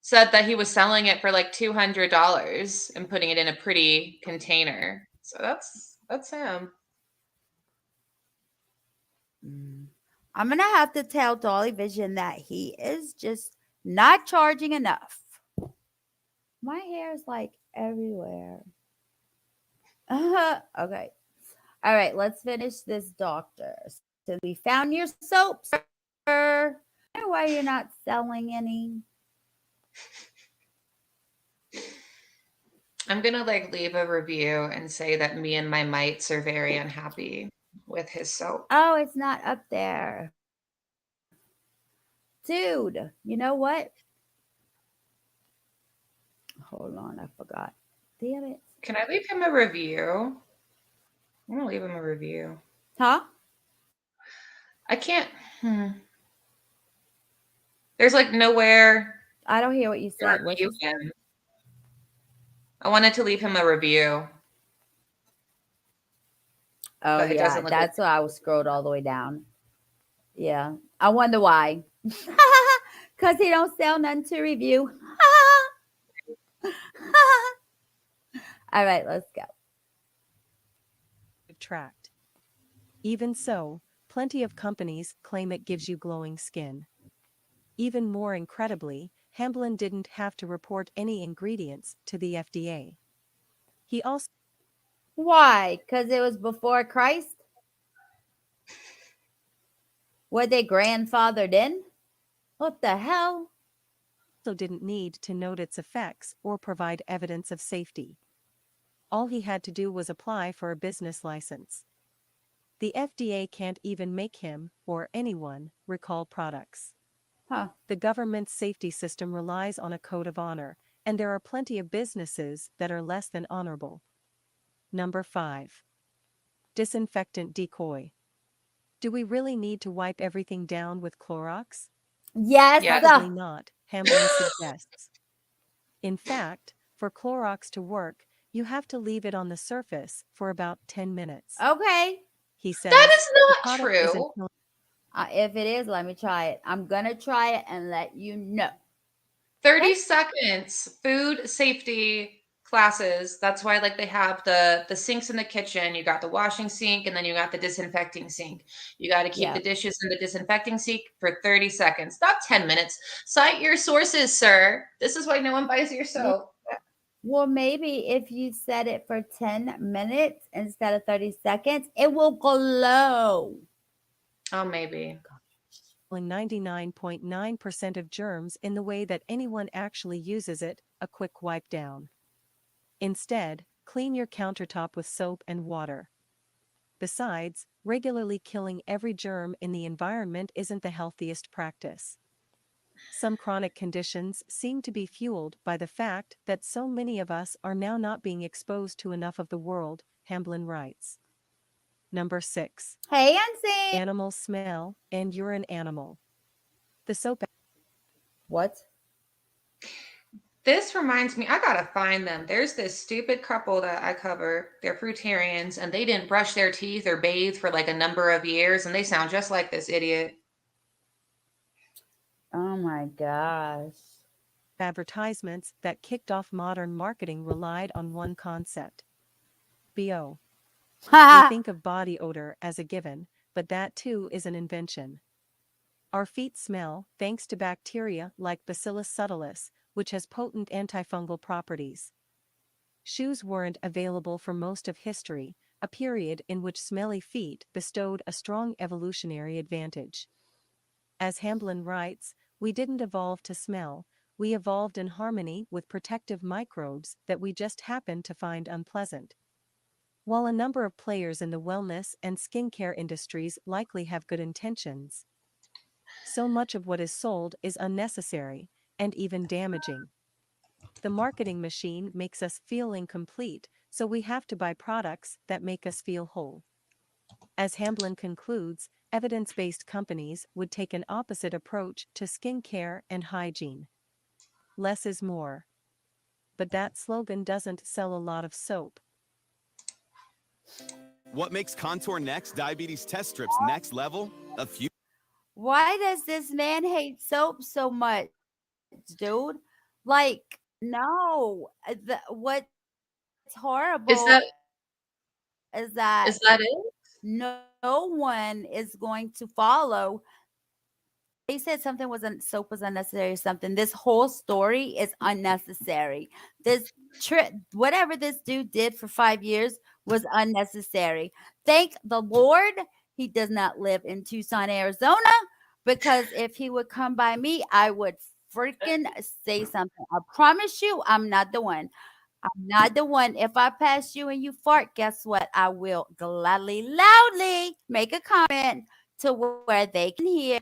said that he was selling it for $200 and putting it in a pretty container. So that's him. I'm going to have to tell Dolly Vision that he is just not charging enough. My hair is like everywhere. Okay. All right, let's finish this, doctor. So we found your soap, sir. I don't know why you're not selling any. I'm gonna like leave a review and say that me and my mites are very unhappy with his soap. Oh, it's not up there. Dude, you know what? Hold on, I forgot. Damn it. Can I leave him a review? I'm gonna leave him a review. Huh? I can't. There's like nowhere I don't hear what you to said. What review you said? him. I wanted to leave him a review. Oh, But it yeah. doesn't look That's why I was scrolled all the way down. Yeah. I wonder why. Because he don't sell none to review. All right, let's go. Tract. Even so, plenty of companies claim it gives you glowing skin. Even more incredibly, Hamblin didn't have to report any ingredients to the FDA. He also Why? Because it was before Christ? Were they grandfathered in? What the hell? didn't need to note its effects or provide evidence of safety. All he had to do was apply for a business license. The FDA can't even make him, or anyone, recall products. Huh. The government's safety system relies on a code of honor, and there are plenty of businesses that are less than honorable. Number 5. Disinfectant decoy. Do we really need to wipe everything down with Clorox? Yes. Probably not, Hamblin suggests. In fact, for Clorox to work, you have to leave it on the surface for about 10 minutes. Okay. He says That is the not product isn't true. killing- If it is, let me try it. I'm going to try it and let you know. 30 seconds. Food safety classes. That's why like they have the sinks in the kitchen. You got the washing sink and then you got the disinfecting sink. You got to keep Yeah. the dishes in the disinfecting sink for 30 seconds, not 10 minutes. Cite your sources, sir. This is why no one buys your soap. Well, maybe if you set it for 10 minutes instead of 30 seconds, it will glow. Oh, maybe. 99.9% of germs in the way that anyone actually uses it, a quick wipe down. Instead, clean your countertop with soap and water. Besides, regularly killing every germ in the environment isn't the healthiest practice. Some chronic conditions seem to be fueled by the fact that so many of us are now not being exposed to enough of the world, Hamblin writes. Number 6. Hey, Nancy. Animal smell, and you're an animal. The soap. What? This reminds me, I gotta find them. There's this stupid couple that I cover. They're fruitarians and they didn't brush their teeth or bathe for like a number of years and they sound just like this idiot. Oh my gosh. Advertisements that kicked off modern marketing relied on one concept. BO. We think of body odor as a given, but that too is an invention. Our feet smell thanks to bacteria like Bacillus subtilis, which has potent antifungal properties. Shoes weren't available for most of history, a period in which smelly feet bestowed a strong evolutionary advantage. As Hamblin writes, we didn't evolve to smell, we evolved in harmony with protective microbes that we just happened to find unpleasant. While a number of players in the wellness and skincare industries likely have good intentions, so much of what is sold is unnecessary and even damaging. The marketing machine makes us feel incomplete, so we have to buy products that make us feel whole. As Hamblin concludes, evidence-based companies would take an opposite approach to skincare and hygiene. Less is more. But that slogan doesn't sell a lot of soap. What makes Contour Next diabetes test strips next level? A few. Why does this man hate soap so much, dude? Like, no. What's horrible Is that is that it? No one is going to follow. They said something soap was unnecessary or something. This whole story is unnecessary. This trip, whatever this dude did for 5 years was unnecessary. Thank the Lord he does not live in Tucson, Arizona, because if he would come by me, I would freaking say something. I promise you, I'm not the one. I'm not the one. If I pass you and you fart, guess what? I will gladly, loudly make a comment to where they can hear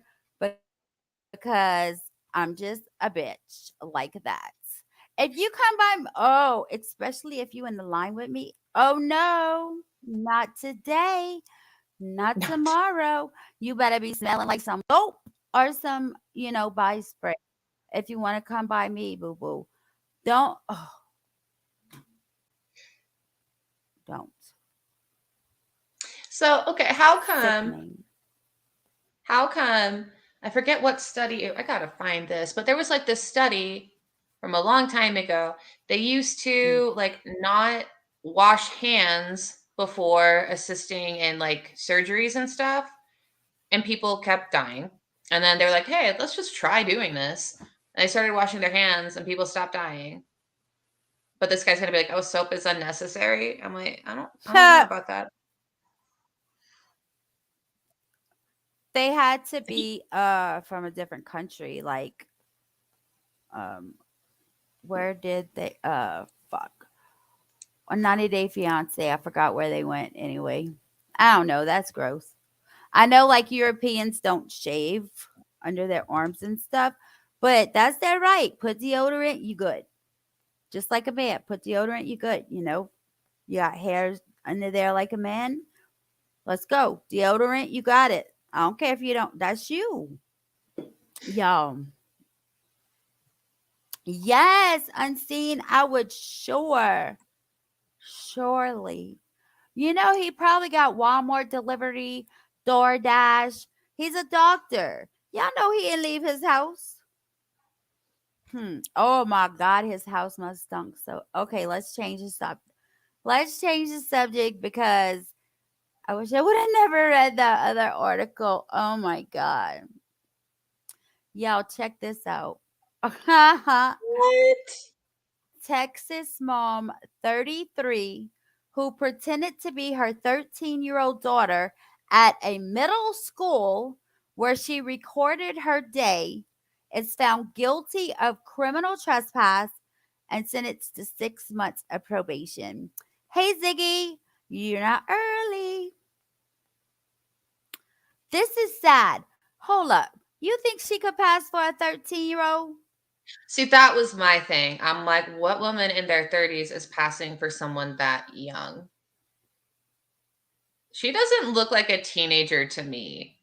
because I'm just a bitch like that. If you come by, oh, especially if you in the line with me, oh no, not today, not tomorrow. You better be smelling like some soap or some, body spray. If you want to come by me, boo boo, don't, oh, don't. So, okay, how come I forget what study, I gotta find this, but there was like this study from a long time ago. They used to like not wash hands before assisting in like surgeries and stuff, and people kept dying. And then they're like, hey, let's just try doing this. And they started washing their hands and people stopped dying. But this guy's gonna be like, oh, soap is unnecessary. I'm like, I don't know about that. They had to be from a different country, like where did they fuck a 90 Day Fiance, I forgot where they went anyway. I don't know, that's gross. I know like Europeans don't shave under their arms and stuff, but that's their right. Put deodorant, you good. Just like a man, put deodorant, you good. You got hairs under there like a man, let's go. Deodorant, you got it. I don't care if you don't. That's you. Y'all. Yes, Unseen. I would surely. He probably got Walmart delivery, DoorDash. He's a doctor. Y'all know he didn't leave his house. Oh my God, his house must stunk. So, okay, let's change the subject. Because I wish I would have never read that other article. Oh my God. Y'all, check this out. What? Texas mom, 33, who pretended to be her 13-year-old daughter at a middle school where she recorded her day, is found guilty of criminal trespass and sentenced to 6 months of probation. Hey, Ziggy, you're not early. This is sad. Hold up. You think she could pass for a 13-year-old? See, that was my thing. I'm like, what woman in their 30s is passing for someone that young? She doesn't look like a teenager to me.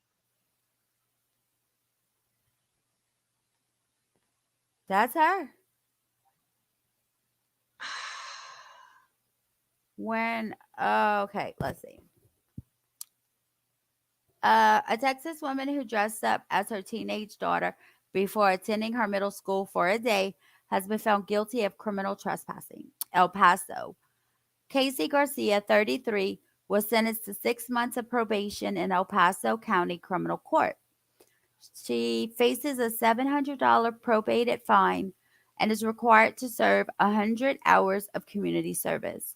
That's her. Okay, let's see. A Texas woman who dressed up as her teenage daughter before attending her middle school for a day has been found guilty of criminal trespassing. El Paso. Casey Garcia, 33, was sentenced to 6 months of probation in El Paso County Criminal Court. She faces a $700 prorated fine and is required to serve 100 hours of community service.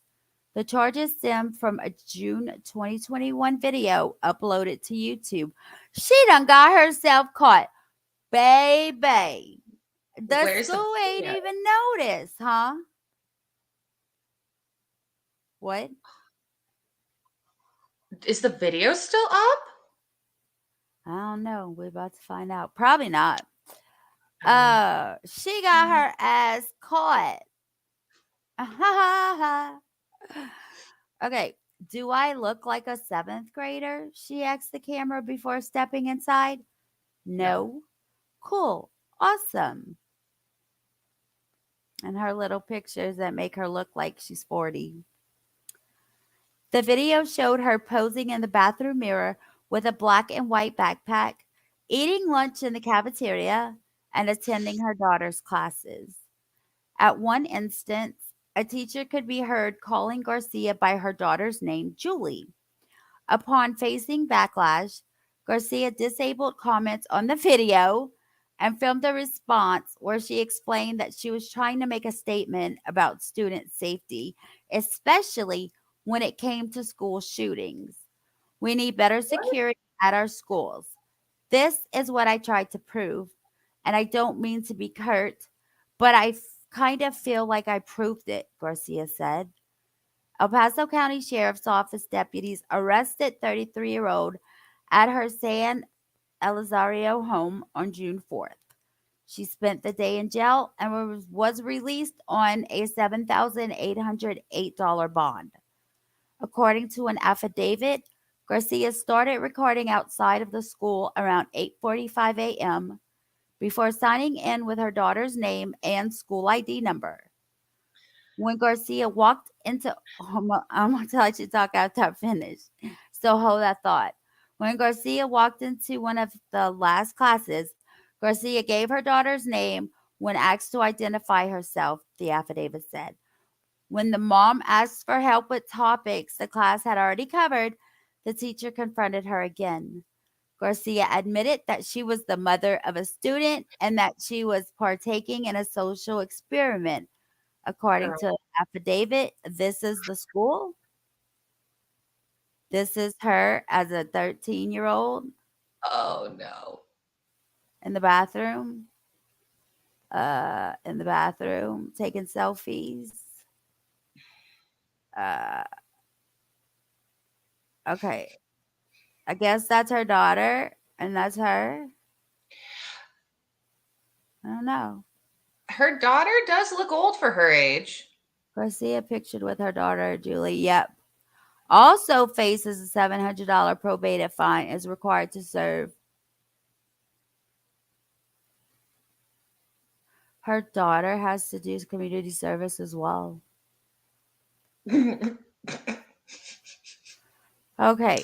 The charges stem from a June 2021 video uploaded to YouTube. She done got herself caught. Baby. The school ain't even noticed, huh? What? Is the video still up? I don't know. We're about to find out. Probably not. She got her ass caught. Okay. Do I look like a 7th grader? She asked the camera before stepping inside. No. Cool. Awesome. And her little pictures that make her look like she's 40. The video showed her posing in the bathroom mirror with a black and white backpack, eating lunch in the cafeteria, and attending her daughter's classes. At one instance, a teacher could be heard calling Garcia by her daughter's name, Julie. Upon facing backlash, Garcia disabled comments on the video and filmed a response where she explained that she was trying to make a statement about student safety, especially when it came to school shootings. We need better security at our schools. This is what I tried to prove. And I don't mean to be curt, but I kind of feel like I proved it, Garcia said. El Paso County Sheriff's Office deputies arrested 33-year-old at her San Elizario home on June 4th. She spent the day in jail and was released on a $7,808 bond. According to an affidavit, Garcia started recording outside of the school around 8:45 a.m. before signing in with her daughter's name and school ID number. When Garcia walked into, I'm going to let you talk after I finish. So hold that thought. When Garcia walked into one of the last classes, Garcia gave her daughter's name when asked to identify herself, the affidavit said. When the mom asked for help with topics the class had already covered, the teacher confronted her again. Garcia admitted that she was the mother of a student and that she was partaking in a social experiment. According to an affidavit, this is the school. This is her as a 13-year-old Oh no. in the bathroom. Taking selfies. Okay. I guess that's her daughter, and that's her. I don't know. Her daughter does look old for her age. Garcia pictured with her daughter, Julie. Yep. Also faces a $700 probated fine, is required to serve. Her daughter has to do community service as well. Okay.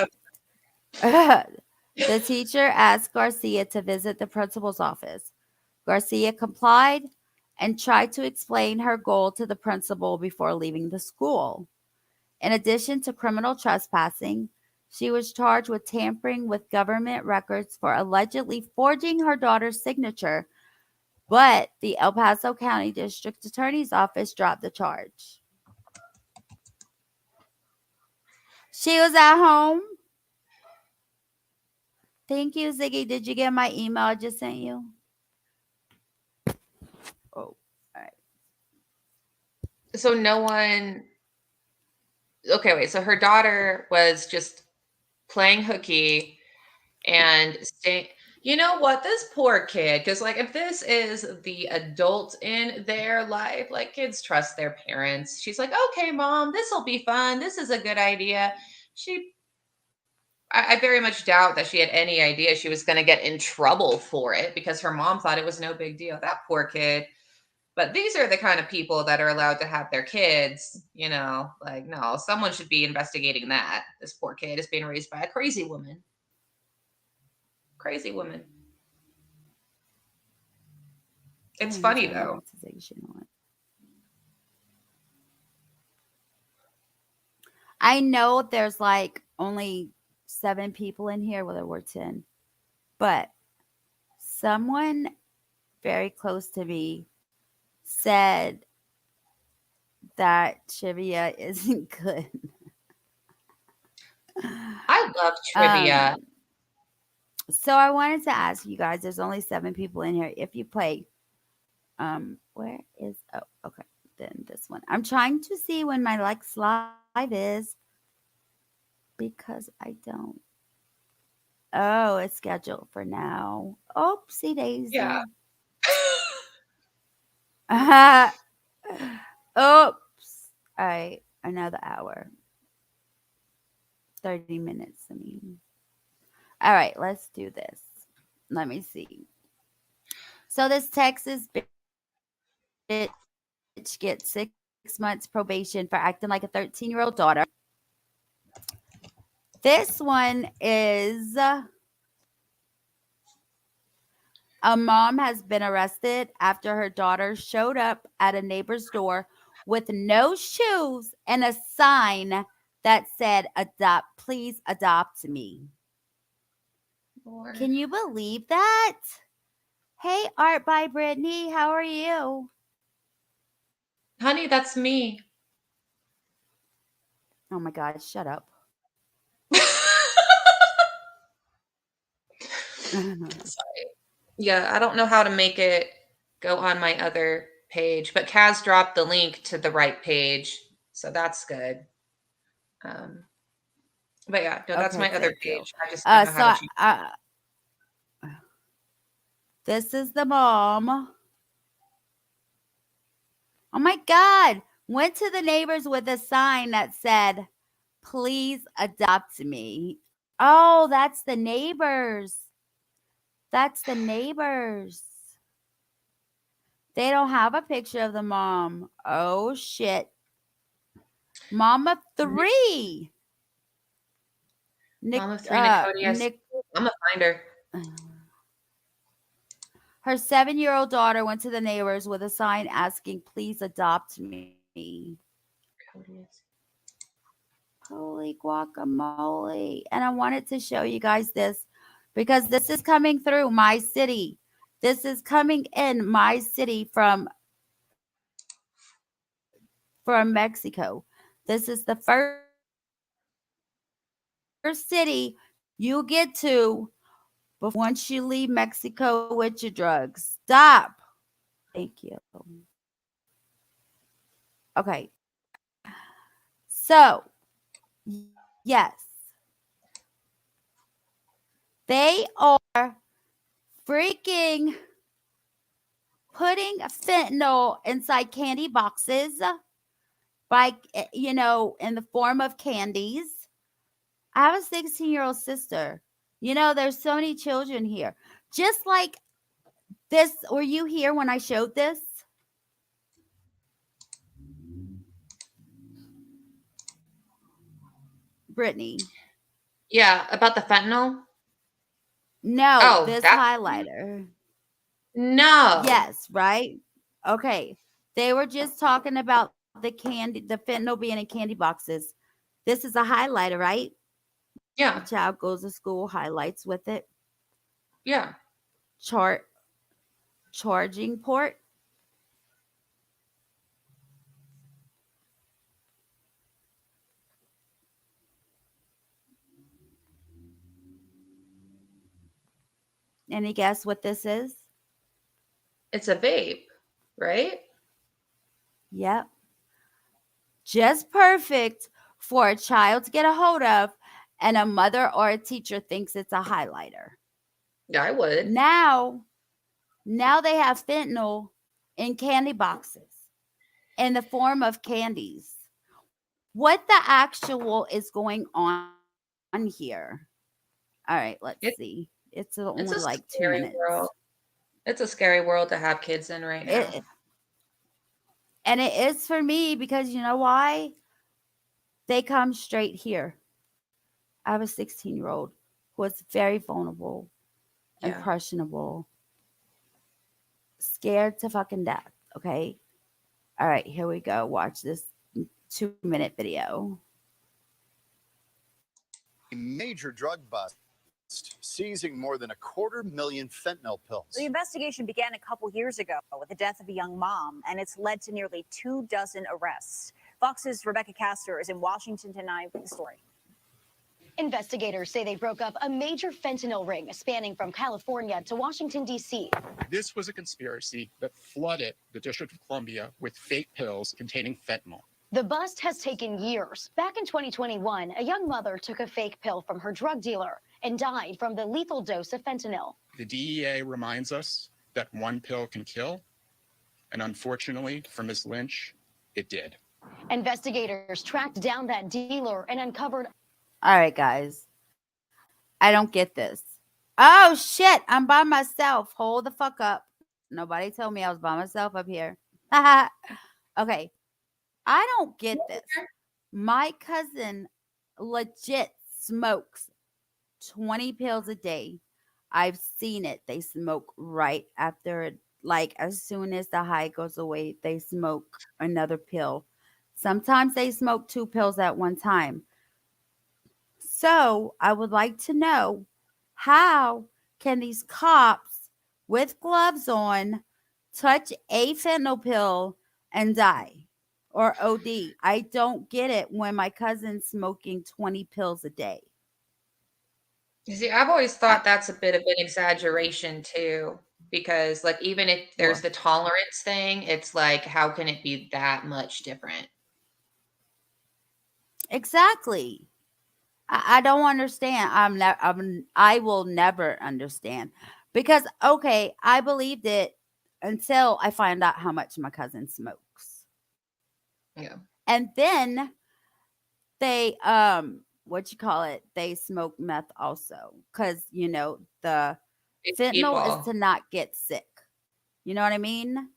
The teacher asked Garcia to visit the principal's office. Garcia complied and tried to explain her goal to the principal before leaving the school. In addition to criminal trespassing, she was charged with tampering with government records for allegedly forging her daughter's signature, but the El Paso County District Attorney's Office dropped the charge. She was at home. Thank you, Ziggy. Did you get my email I just sent you? Oh, all right. So no one. Okay, wait. So her daughter was just playing hooky and staying. You know what? This poor kid, because like if this is the adult in their life, like kids trust their parents. She's like, okay, mom, this will be fun. This is a good idea. I very much doubt that she had any idea she was going to get in trouble for it because her mom thought it was no big deal. That poor kid. But these are the kind of people that are allowed to have their kids, you know, like, no, someone should be investigating that. This poor kid is being raised by a crazy woman. Crazy woman. It's funny, though. I know there's like only 7 people in here, well, there were 10, but someone very close to me said that trivia isn't good. I love trivia. So I wanted to ask you guys, there's only 7 people in here. If you play, where is, oh, okay, then this one. I'm trying to see when my next live is because I don't. Oh, it's scheduled for now. Oopsie daisy. Yeah. Oops. All right, another hour. 30 minutes, I mean. All right, let's do this. Let me see. So this Texas bitch gets 6 months probation for acting like a 13-year-old daughter. This one is a mom has been arrested after her daughter showed up at a neighbor's door with no shoes and a sign that said, please adopt me. Lord. Can you believe that? Hey, Art by Brittany, how are you? Honey, that's me. Oh my God, shut up. Sorry. Yeah, I don't know how to make it go on my other page, but Kaz dropped the link to the right page, so that's good. But yeah, no, that's Okay, my other thank you. page. I just don't know how to change. This is the mom. Oh my God. Went to the neighbors with a sign that said, please adopt me. Oh, that's the neighbors. That's the neighbors. They don't have a picture of the mom. Oh shit. Mom of 3. Mom of 3, Nicodia. Nick, I'm gonna find her. her 7-year-old daughter went to the neighbors with a sign asking, please adopt me. Holy guacamole. And I wanted to show you guys this because this is coming through my city. This is coming in my city from Mexico. This is the first city you get to once you leave Mexico with your drugs. Stop. Thank you. Okay. So, yes. They are freaking putting fentanyl inside candy boxes by, in the form of candies. I have a 16-year-old sister. There's so many children here. Just like this, were you here when I showed this? Brittany. Yeah, about the fentanyl? No, this highlighter. No. Yes, right? Okay. They were just talking about the fentanyl being in candy boxes. This is a highlighter, right? Yeah. The child goes to school, highlights with it. Yeah. Charging port. Any guess what this is? It's a vape, right? Yep. Just perfect for a child to get a hold of, and a mother or a teacher thinks it's a highlighter. Yeah, I would. Now they have fentanyl in candy boxes in the form of candies. What the actual is going on here? All right, let's see. It's only like 2 minutes. World. It's a scary world to have kids in right now. And it is for me because you know why? They come straight here. I have a 16-year-old who is very vulnerable, impressionable, scared to fucking death. Okay. All right, here we go. Watch this 2-minute video. A major drug bust, seizing more than 250,000 fentanyl pills. The investigation began a couple years ago with the death of a young mom, and it's led to nearly 24 arrests. Fox's Rebecca Castor is in Washington tonight with the story. Investigators say they broke up a major fentanyl ring spanning from California to Washington, D.C. This was a conspiracy that flooded the District of Columbia with fake pills containing fentanyl. The bust has taken years. Back in 2021, a young mother took a fake pill from her drug dealer and died from the lethal dose of fentanyl. The DEA reminds us that one pill can kill, and unfortunately for Ms. Lynch, it did. Investigators tracked down that dealer and uncovered. All right, guys. I don't get this. Oh, shit. I'm by myself. Hold the fuck up. Nobody told me I was by myself up here. Okay. I don't get this. My cousin legit smokes 20 pills a day. I've seen it. They smoke right after, like as soon as the high goes away, they smoke another pill. Sometimes they smoke 2 pills at one time. So I would like to know, how can these cops with gloves on touch a fentanyl pill and die or OD? I don't get it when my cousin's smoking 20 pills a day. You see, I've always thought that's a bit of an exaggeration too, because like even if there's What? the tolerance thing, it's like how can it be that much different? Exactly. I don't understand. I will never understand because okay, I believed it until I find out how much my cousin smokes. Yeah. And then they what you call it? They smoke meth also cuz you know the It's fentanyl is speedball. to not get sick. You know what I mean? Mhm.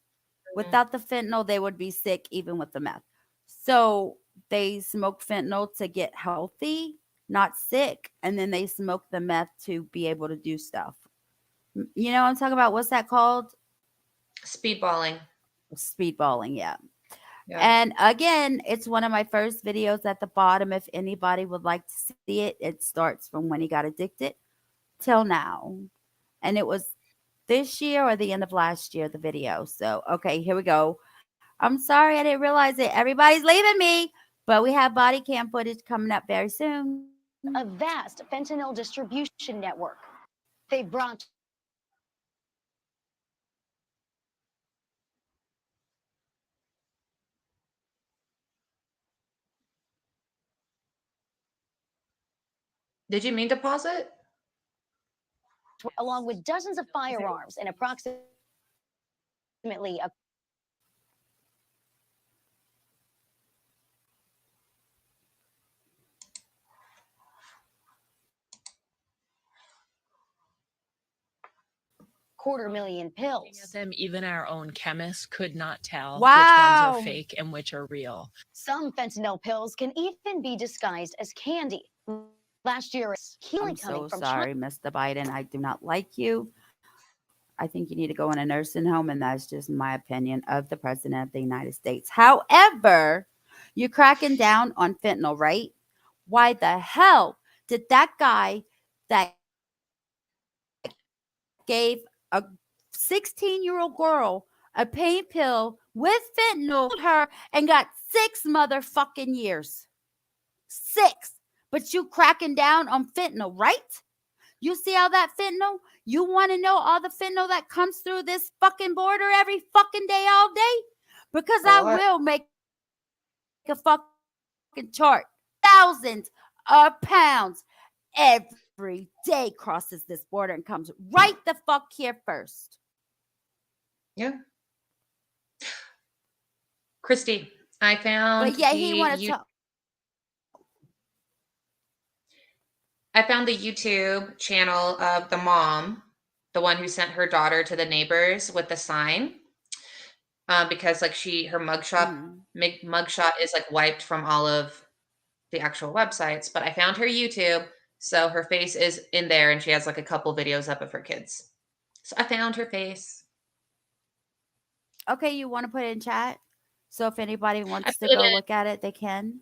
Without the fentanyl they would be sick even with the meth. So they smoke fentanyl to get healthy, not sick, and then they smoke the meth to be able to do stuff. You know what I'm talking about? What's that called? Speedballing. Speedballing, yeah. Yeah. And again, it's one of my first videos at the bottom. If anybody would like to see it, it starts from when he got addicted till now. And it was this year or the end of last year, the video. So, okay, here we go. I'm sorry, I didn't realize it. Everybody's leaving me, but we have body cam footage coming up very soon. A vast fentanyl distribution network. They brought Did you mean to pause it? along with dozens of firearms and approximately a $250,000 pills. Them, even our own chemists could not tell which Wow. ones are fake and which are real. Some fentanyl pills can even be disguised as candy. Last year, healing I'm coming so from sorry, Mr. Biden. I do not like you. I think you need to go in a nursing home, and that's just my opinion of the president of the United States. However, you're cracking down on fentanyl, right? Why the hell did that guy that gave a 16-year-old girl a pain pill with fentanyl her and got 6 motherfucking years? 6. But you cracking down on fentanyl, right? You see all that fentanyl? You want to know all the fentanyl that comes through this fucking border every fucking day, all day? Because I will make a fucking chart. Thousands of pounds every day crosses this border and comes right the fuck here first. Yeah. Christy, I found But yeah, he wanted to. I found the YouTube channel of the mom, the one who sent her daughter to the neighbors with the sign. Because like her mugshot is like wiped from all of the actual websites, but I found her YouTube, so her face is in there and she has like a couple videos up of her kids. So I found her face. Okay, you want to put it in chat? So if anybody wants to put it go in- look at it, they can.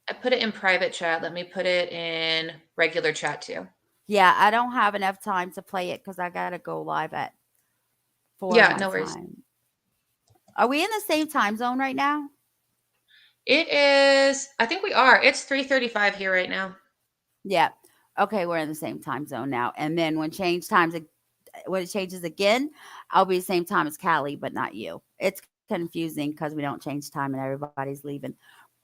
I put it in private chat. Let me put it in regular chat too. Yeah, I don't have enough time to play it because I gotta go live at 4 Yeah, my no worries. time. Are we in the same time zone right now? It is, I think we are. It's 3:35 here right now. Yeah. Okay, we're in the same time zone now. And then when it changes again, I'll be the same time as Callie, but not you. It's confusing because we don't change time and everybody's leaving.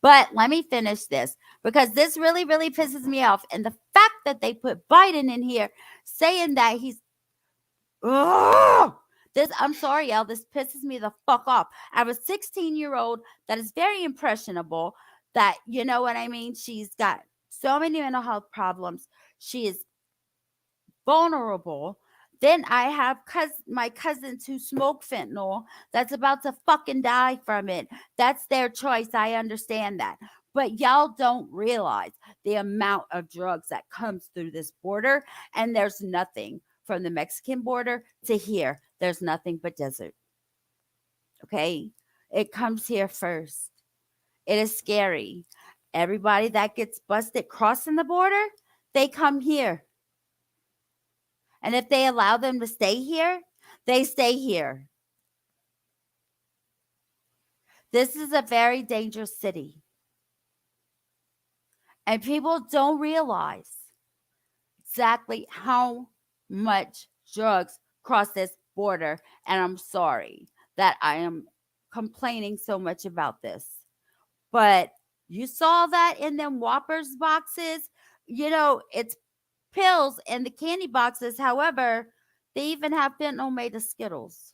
But let me finish this because this really, really pisses me off. And the fact that they put Biden in here saying that he's I'm sorry, y'all. This pisses me the fuck off. I have a 16-year-old that is very impressionable. That, you know what I mean? She's got so many mental health problems. She is vulnerable. Then I have my cousins who smoke fentanyl that's about to fucking die from it. That's their choice. I understand that. But y'all don't realize the amount of drugs that comes through this border. And there's nothing from the Mexican border to here. There's nothing but desert. Okay? It comes here first. It is scary. everybody that gets busted crossing the border, they come here. And if they allow them to stay here, they stay here. This is a very dangerous city. And people don't realize exactly how much drugs cross this border. And I'm sorry that I am complaining so much about this. But you saw that in them Whoppers boxes. You know, it's pills in the candy boxes. However, they even have fentanyl made of Skittles.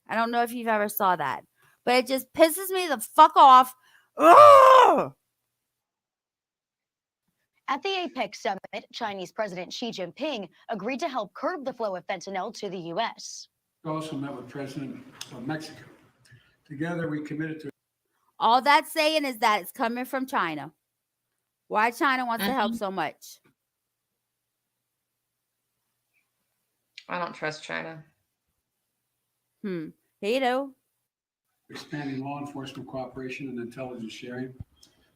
I don't know if you've ever saw that, but it just pisses me the fuck off. Ugh! At the APEC summit, Chinese President Xi Jinping agreed to help curb the flow of fentanyl to the U.S. We also met with President of Mexico. Together, we committed to. All that's saying is that it's coming from China. Why China wants to help so much? I don't trust China. You know. Expanding law enforcement cooperation and intelligence sharing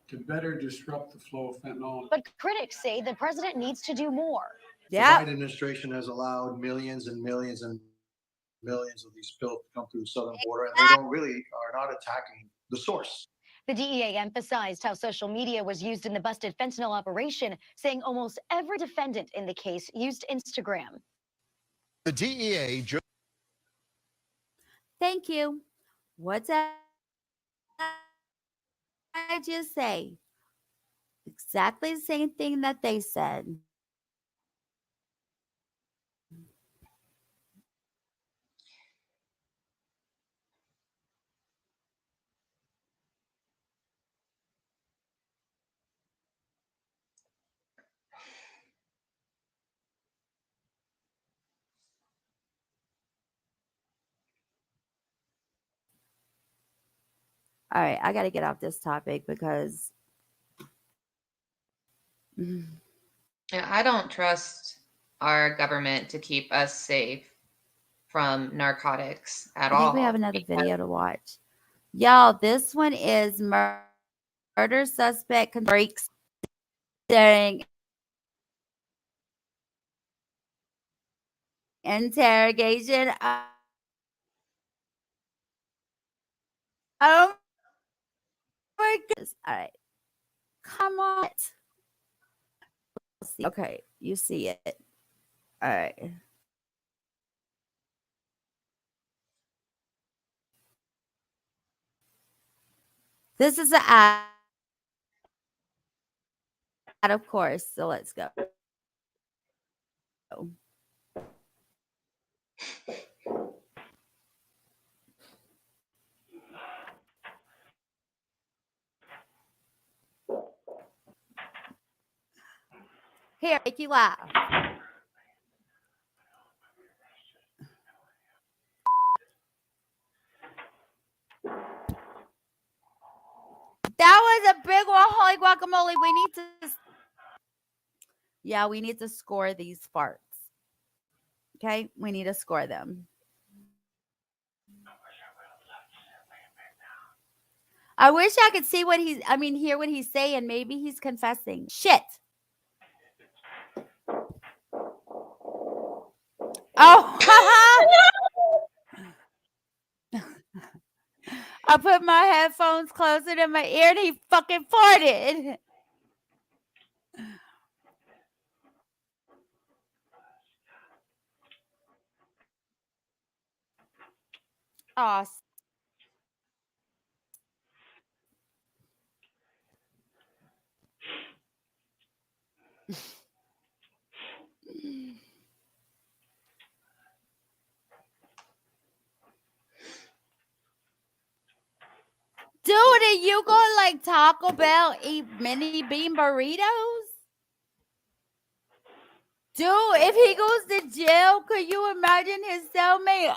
to better disrupt the flow of fentanyl. But critics say the president needs to do more. The Biden administration has allowed millions and millions and millions of these pills to come through the southern border, and they are not attacking the source. The DEA emphasized how social media was used in the busted fentanyl operation, saying almost every defendant in the case used Instagram. The DEA. Thank you. What did I just say? Exactly the same thing that they said. All right, I got to get off this topic because Yeah, I don't trust our government to keep us safe from narcotics at all. I think we have another video to watch. Y'all, this one is murder suspect breaks during interrogation. Oh my goodness. All right. Come on. Okay, you see it. All right. This is an ad, of course. So let's go. Here, make you laugh. That was a big one. Holy guacamole. We need to. Yeah, we need to score these farts. Okay, we need to score them. I wish I could see what hear what he's saying. Maybe he's confessing. Shit. Oh. I put my headphones closer to my ear and he fucking farted. Oh. Dude, are you going like Taco Bell eat mini bean burritos? Dude, if he goes to jail, could you imagine his cellmate?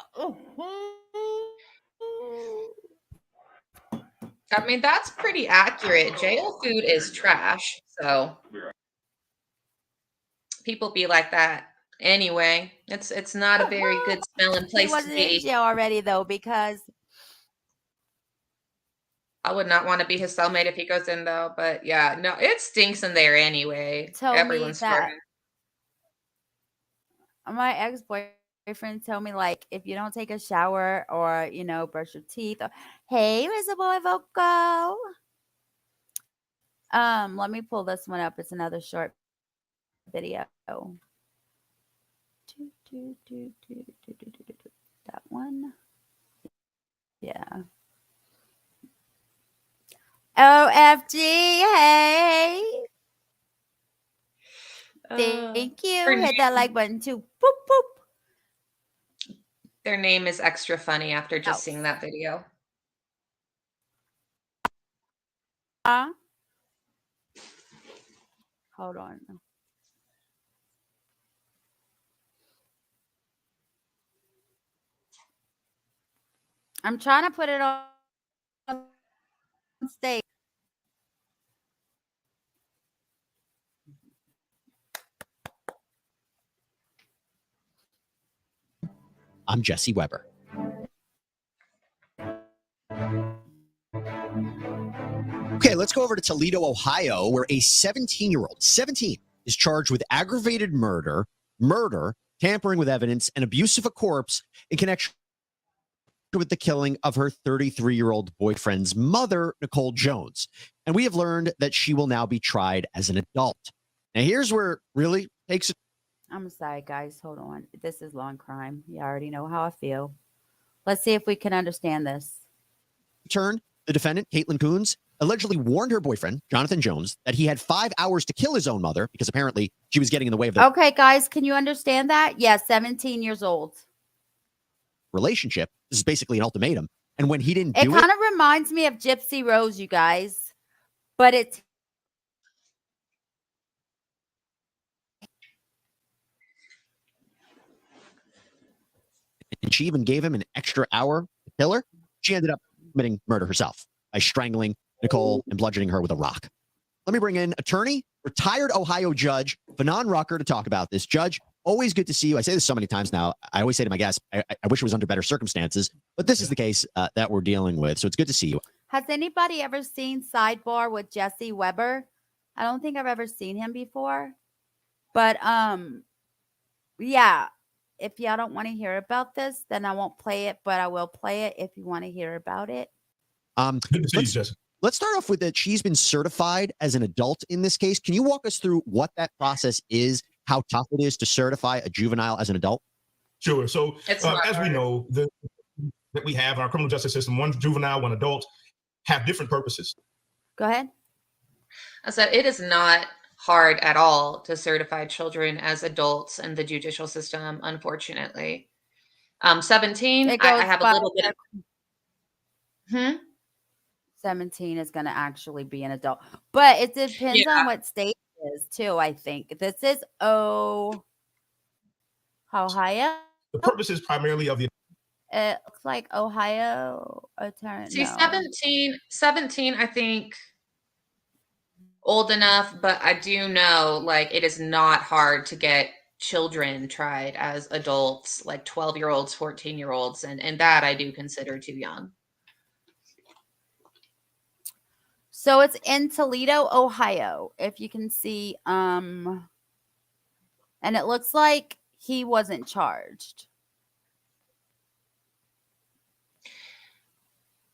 I mean, that's pretty accurate. Jail food is trash. So people be like that anyway. It's not a very good smelling place He wasn't to be. in jail already though, because I would not want to be his cellmate if he goes in though. But yeah, no, it stinks in there anyway. Told me Everyone's that farting. my ex-boyfriend told me, like, if you don't take a shower or, you know, brush your teeth. Hey, Rizzo Boy Voco. Let me pull this one up. It's another short video. That one. Yeah. OFG, hey. Thank you. Hit that like button too. Boop, boop. Their name is extra funny after just seeing that video. Hold on. I'm trying to put it on stage. I'm Jesse Weber. Okay, let's go over to Toledo, Ohio, where a 17-year-old, 17, is charged with aggravated murder, tampering with evidence, and abuse of a corpse in connection with the killing of her 33-year-old boyfriend's mother, Nicole Jones. And we have learned that she will now be tried as an adult. Now, here's where it really takes it. I'm sorry, guys. Hold on. This is law and crime. You already know how I feel. Let's see if we can understand this. Turn, the defendant, Caitlin Coons, allegedly warned her boyfriend, Jonathan Jones, that he had 5 hours to kill his own mother because apparently she was getting in the way of the Okay, guys, can you understand that? Yeah, 17 years old. relationship. This is basically an ultimatum. And when he didn't do It kind of reminds me of Gypsy Rose, you guys. But it's and she even gave him an extra hour to kill her, she ended up committing murder herself by strangling Nicole and bludgeoning her with a rock. Let me bring in attorney, retired Ohio judge, Fanon Rucker, to talk about this. Judge, always good to see you. I say this so many times now. I always say to my guests, I wish it was under better circumstances, but this is the case that we're dealing with. So it's good to see you. Has anybody ever seen Sidebar with Jesse Weber? I don't think I've ever seen him before. But yeah, if y'all don't want to hear about this, then I won't play it, but I will play it if you want to hear about it. Good to see you, Jesse. Let's start off with that she's been certified as an adult in this case. Can you walk us through what that process is, how tough it is to certify a juvenile as an adult? Sure. So as we know, that we have in our criminal justice system, one juvenile, one adult, have different purposes. Go ahead. I said it is not hard at all to certify children as adults in the judicial system, unfortunately. 17, I have a little bit of... 17 is going to actually be an adult. But it depends on what state it is, too, I think. This is Ohio. The purpose is primarily of the... It looks like Ohio attorney. See, 17, I think, old enough, but I do know, like, it is not hard to get children tried as adults, like 12-year-olds, 14-year-olds, and that I do consider too young. So it's in Toledo, Ohio, if you can see. And it looks like he wasn't charged.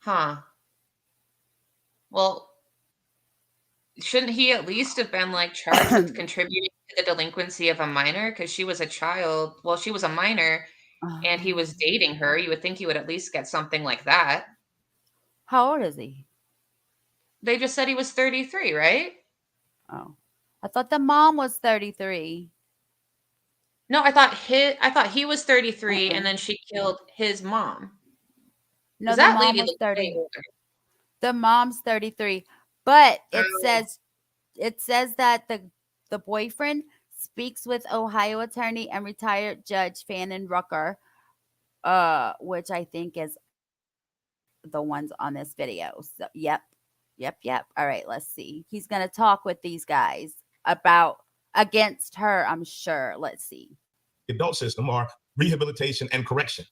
Huh. Well, shouldn't he at least have been like charged with contributing to the delinquency of a minor? Because she was a child. Well, she was a minor and he was dating her. You would think he would at least get something like that. How old is he? They just said he was 33, right? Oh, I thought the mom was 33. No, I thought he was 33 and then she killed his mom. No, Is the that mom lady was look 30. way older? The mom's 33. But it says that the boyfriend speaks with Ohio attorney and retired judge Fanon Rucker, which I think is the ones on this video. So yep. All right, let's see. He's gonna talk with these guys against her, I'm sure. Let's see. The adult system are rehabilitation and correction.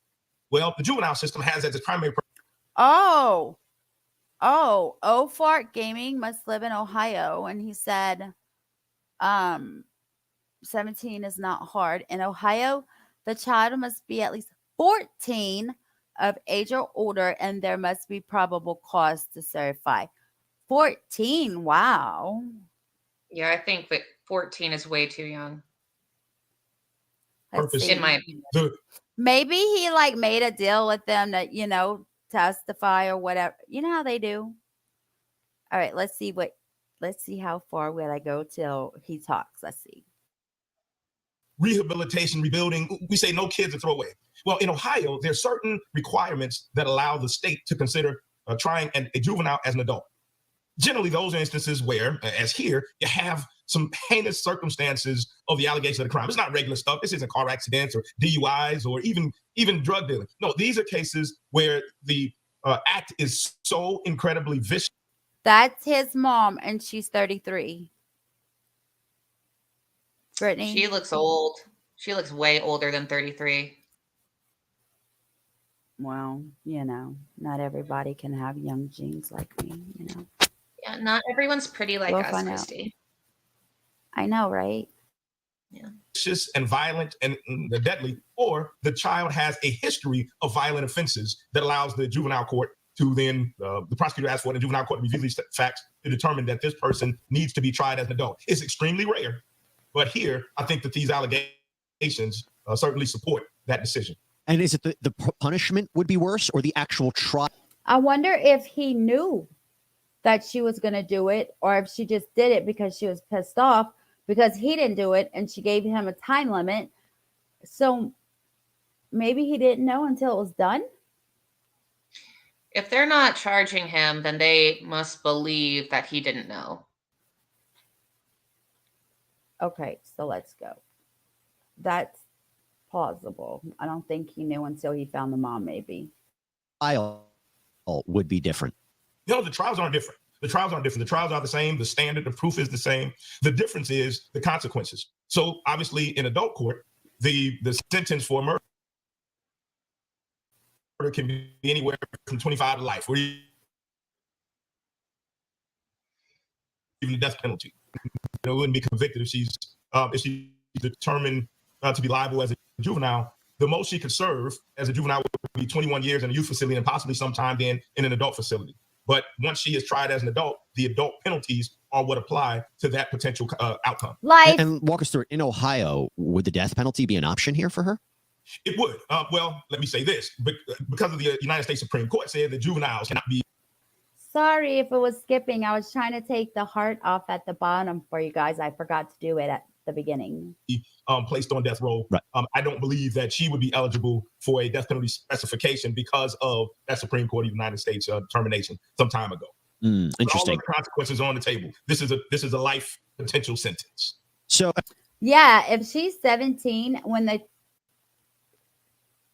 Well, the juvenile system has as its primary purpose. Oh, Oh, Fart Gaming must live in Ohio, and he said, 17 is not hard. In Ohio, the child must be at least 14 of age or older, and there must be probable cause to certify. 14, wow. Yeah, I think that 14 is way too young. Let's see. In my opinion. Maybe he like made a deal with them that, you know, testify or whatever. You know how they do. All right, let's see how far will I go till he talks. Let's see. Rehabilitation, rebuilding, we say no kids are throwaway. Well, in Ohio, there are certain requirements that allow the state to consider trying a juvenile as an adult. Generally, those are instances where, as here, you have some heinous circumstances of the allegation of the crime. It's not regular stuff. This isn't car accidents or DUIs or even drug dealing. No, these are cases where the act is so incredibly vicious. That's his mom, and she's 33. Brittany? She looks old. She looks way older than 33. Well, you know, not everybody can have young genes like me, you know. Yeah, not everyone's pretty like We'll us, find out. Christy. I know, right? Vicious and violent and deadly, or the child has a history of violent offenses that allows the juvenile court to then, the prosecutor asks for the juvenile court to review these facts to determine that this person needs to be tried as an adult. It's extremely rare, but here, I think that these allegations certainly support that decision. And is it the punishment would be worse or the actual trial? I wonder if he knew that she was going to do it, or if she just did it because she was pissed off because he didn't do it and she gave him a time limit. So maybe he didn't know until it was done. If they're not charging him, then they must believe that he didn't know. Okay, so let's go. That's plausible. I don't think he knew until he found the mom, maybe. Trial would be different. No, the trials aren't different. The trials aren't different. The trials are the same. The standard, the proof is the same. The difference is the consequences. So obviously in adult court, the sentence for murder can be anywhere from 25 to life, or even the death penalty. You know, wouldn't be convicted if she's determined to be liable as a juvenile. The most she could serve as a juvenile would be 21 years in a youth facility and possibly sometime then in an adult facility. But once she is tried as an adult, the adult penalties are what apply to that potential outcome. And walk us through it. In Ohio, would the death penalty be an option here for her? It would. Well, let me say this. Because of the United States Supreme Court said that juveniles cannot be. Sorry if it was skipping. I was trying to take the heart off at the bottom for you guys. I forgot to do it at the beginning. Placed on death row. Right. I don't believe that she would be eligible for a death penalty specification because of that Supreme Court of the United States determination some time ago. Interesting. All of the consequences on the table. This is a life potential sentence. So yeah, if she's 17, I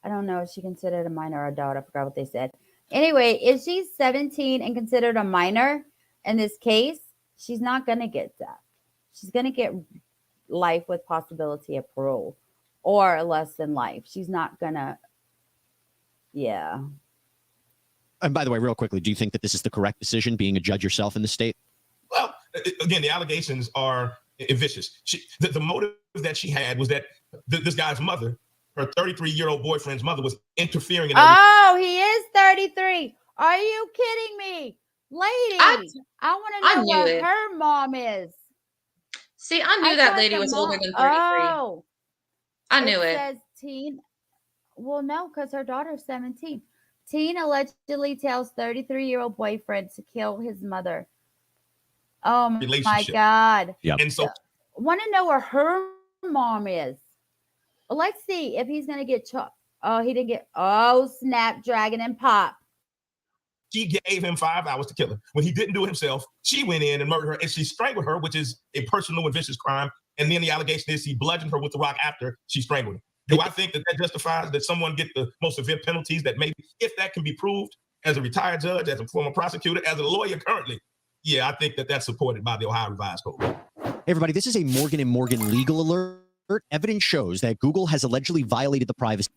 don't know if she considered a minor or adult. I forgot what they said. Anyway, if she's 17 and considered a minor in this case, she's not going to get death. She's going to get life with possibility of parole or less than life. She's not going to, yeah. And by the way, real quickly, do you think that this is the correct decision, being a judge yourself in the state? Well, again, the allegations are vicious. The motive that she had was that this guy's mother, her 33-year-old boyfriend's mother, was interfering in Oh, he is 33. Are you kidding me? Lady, I want to know what her mom is. See, I knew that lady was older than 33. Oh, I knew it. Says teen. Well, no, because her daughter's 17. Teen allegedly tells 33-year-old boyfriend to kill his mother. Oh my God. Yeah. And so want to know where her mom is. Well, let's see if he's going to get Oh, he didn't get. Oh, Snapdragon and Pop. She gave him 5 hours to kill her. When he didn't do it himself, she went in and murdered her, and she strangled her, which is a personal and vicious crime. And then the allegation is he bludgeoned her with the rock after she strangled her. Do I think that justifies that someone get the most severe penalties that maybe, if that can be proved as a retired judge, as a former prosecutor, as a lawyer currently? Yeah, I think that that's supported by the Ohio Revised Code. Hey, everybody, this is a Morgan & Morgan legal alert. Evidence shows that Google has allegedly violated the privacy.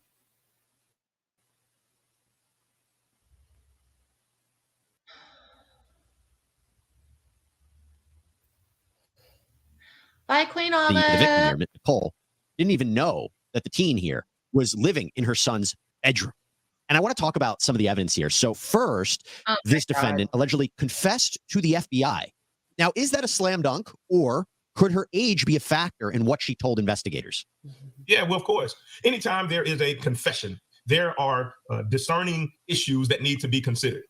Bye, Queen the victim here, Olive. Nicole, didn't even know that the teen here was living in her son's bedroom. And I want to talk about some of the evidence here. So first, Oh my this God. defendant allegedly confessed to the FBI. Now, is that a slam dunk, or could her age be a factor in what she told investigators? Yeah, well, of course. Anytime there is a confession, there are discerning issues that need to be considered.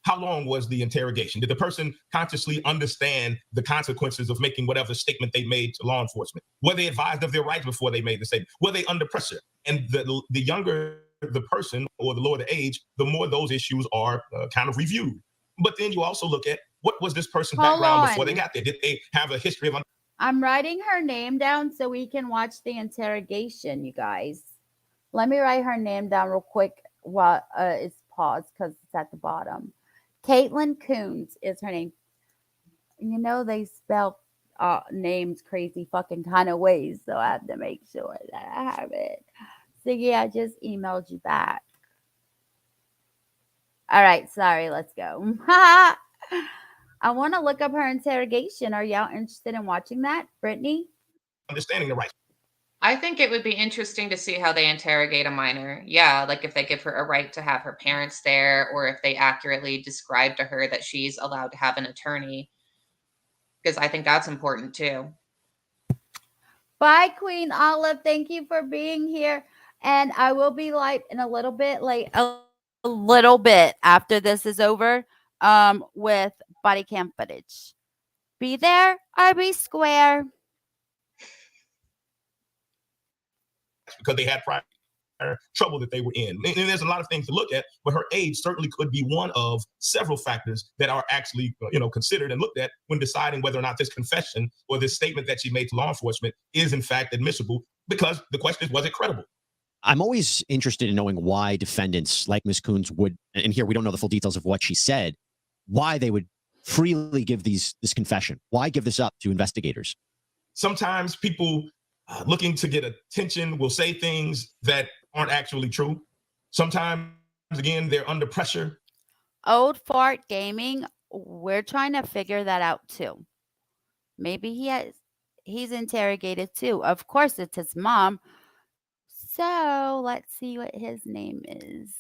How long was the interrogation? Did the person consciously understand the consequences of making whatever statement they made to law enforcement? Were they advised of their rights before they made the statement? Were they under pressure? And the younger the person or the lower the age, the more those issues are kind of reviewed. But then you also look at what was this person's Hold background before on. they got there? Did they have a history of I'm writing her name down so we can watch the interrogation, you guys. Let me write her name down real quick while it's paused because it's at the bottom. Caitlin Coons is her name. You know they spell names crazy fucking kind of ways, so I have to make sure that I have it. So yeah, I just emailed you back. All right, sorry, let's go. I want to look up her interrogation. Are y'all interested in watching that, Brittany? understanding the rights? I think it would be interesting to see how they interrogate a minor. Yeah, like if they give her a right to have her parents there, or if they accurately describe to her that she's allowed to have an attorney, because I think that's important too. Bye, Queen Olive. Thank you for being here. And I will be live in a little bit, after this is over, with body cam footage. Be there or be square. Because they had prior trouble that they were in. And there's a lot of things to look at, but her age certainly could be one of several factors that are actually, considered and looked at when deciding whether or not this confession or this statement that she made to law enforcement is in fact admissible, because the question is, was it credible? I'm always interested in knowing why defendants like Ms. Coons would, and here we don't know the full details of what she said, why they would freely give this confession. Why give this up to investigators? Sometimes people looking to get attention will say things that aren't actually true. Sometimes, again, they're under pressure. Old Fart Gaming, we're trying to figure that out too. Maybe he's interrogated too. Of course, it's his mom. So let's see what his name is.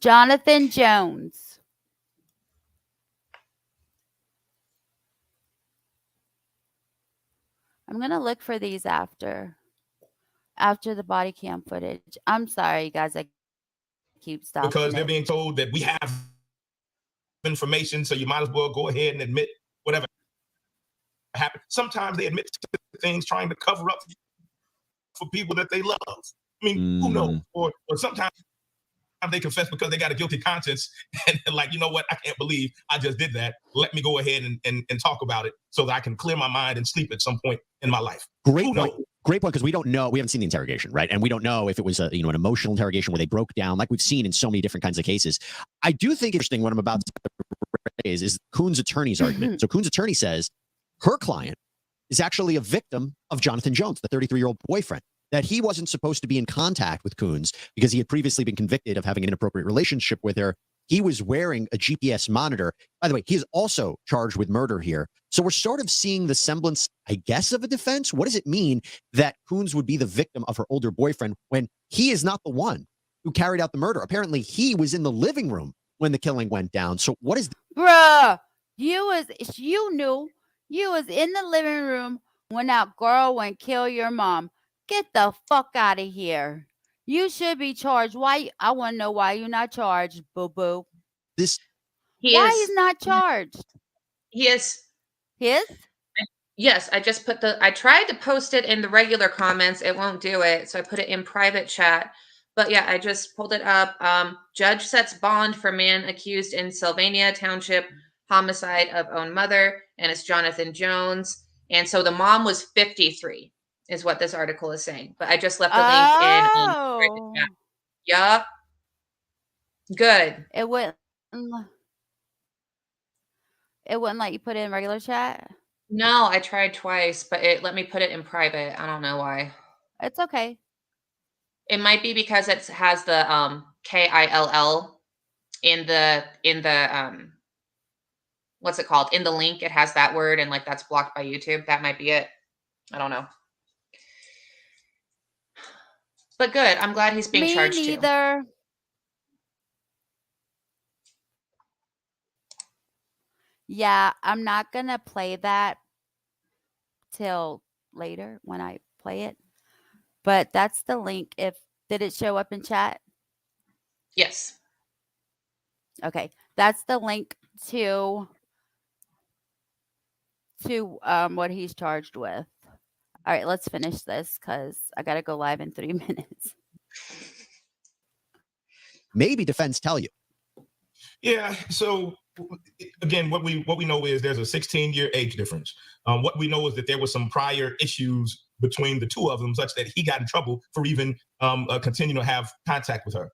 Jonathan Jones. I'm going to look for these after the body cam footage. I'm sorry, guys. I keep stopping. Because they're being told that we have information, so you might as well go ahead and admit whatever happened. Sometimes they admit to things trying to cover up for people that they love. I mean, who knows? Or sometimes they confess because they got a guilty conscience and they're like, you know what? I can't believe I just did that. Let me go ahead and talk about it so that I can clear my mind and sleep at some point in my life. Great point, because we don't know. We haven't seen the interrogation, right? And we don't know if it was an emotional interrogation where they broke down, like we've seen in so many different kinds of cases. I do think interesting what I'm about to raise is Coons' attorney's argument. So Coons' attorney says her client is actually a victim of Jonathan Jones, the 33-year-old boyfriend, that he wasn't supposed to be in contact with Coons because he had previously been convicted of having an inappropriate relationship with her. He was wearing a GPS monitor. By the way, he is also charged with murder here. So we're sort of seeing the semblance, I guess, of a defense. What does it mean that Coons would be the victim of her older boyfriend when he is not the one who carried out the murder? Apparently, he was in the living room when the killing went down. So what is... Bruh, you knew you was in the living room when that girl went kill your mom. Get the fuck out of here. You should be charged. Why? I want to know why you're not charged, boo-boo. Why he's not charged? He is. He is? Yes, I just put I tried to post it in the regular comments. It won't do it. So I put it in private chat. But yeah, I just pulled it up. Judge sets bond for man accused in Sylvania Township homicide of own mother. And it's Jonathan Jones. And so the mom was 53 is what this article is saying. But I just left the link in private chat. Yup. Good. It wouldn't let you put it in regular chat? No, I tried twice, but it let me put it in private. I don't know why. It's okay. It might be because it has the KILL in the what's it called? In the link, it has that word, and like that's blocked by YouTube. That might be it. I don't know. But good. I'm glad he's being Me charged too. neither. Yeah, I'm not gonna play that till later when I play it. But that's the link. Did it show up in chat? Yes. Okay. That's the link to what he's charged with. All right, let's finish this because I gotta go live in 3 minutes. Maybe defense tell you. Yeah. So again, what we know is there's a 16-year age difference. What we know is that there was some prior issues between the two of them, such that he got in trouble for even continuing to have contact with her.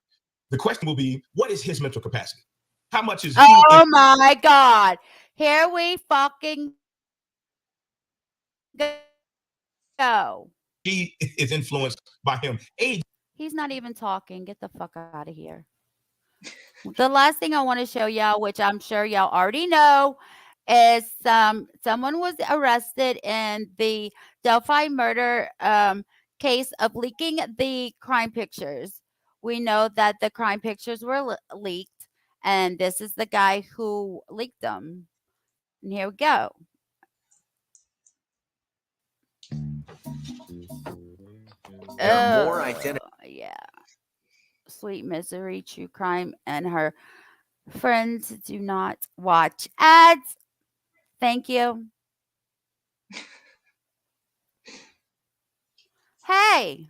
The question will be, what is his mental capacity? How much is he? Oh my God! Here we fucking go. He is influenced by him. Age. He's not even talking. Get the fuck out of here. The last thing I want to show y'all, which I'm sure y'all already know, is someone was arrested in the Delphi murder case of leaking the crime pictures. We know that the crime pictures were leaked, and this is the guy who leaked them. And here we go. There are more identity. Yeah. Sweet Misery, True Crime, and her friends do not watch ads. Thank you. Hey.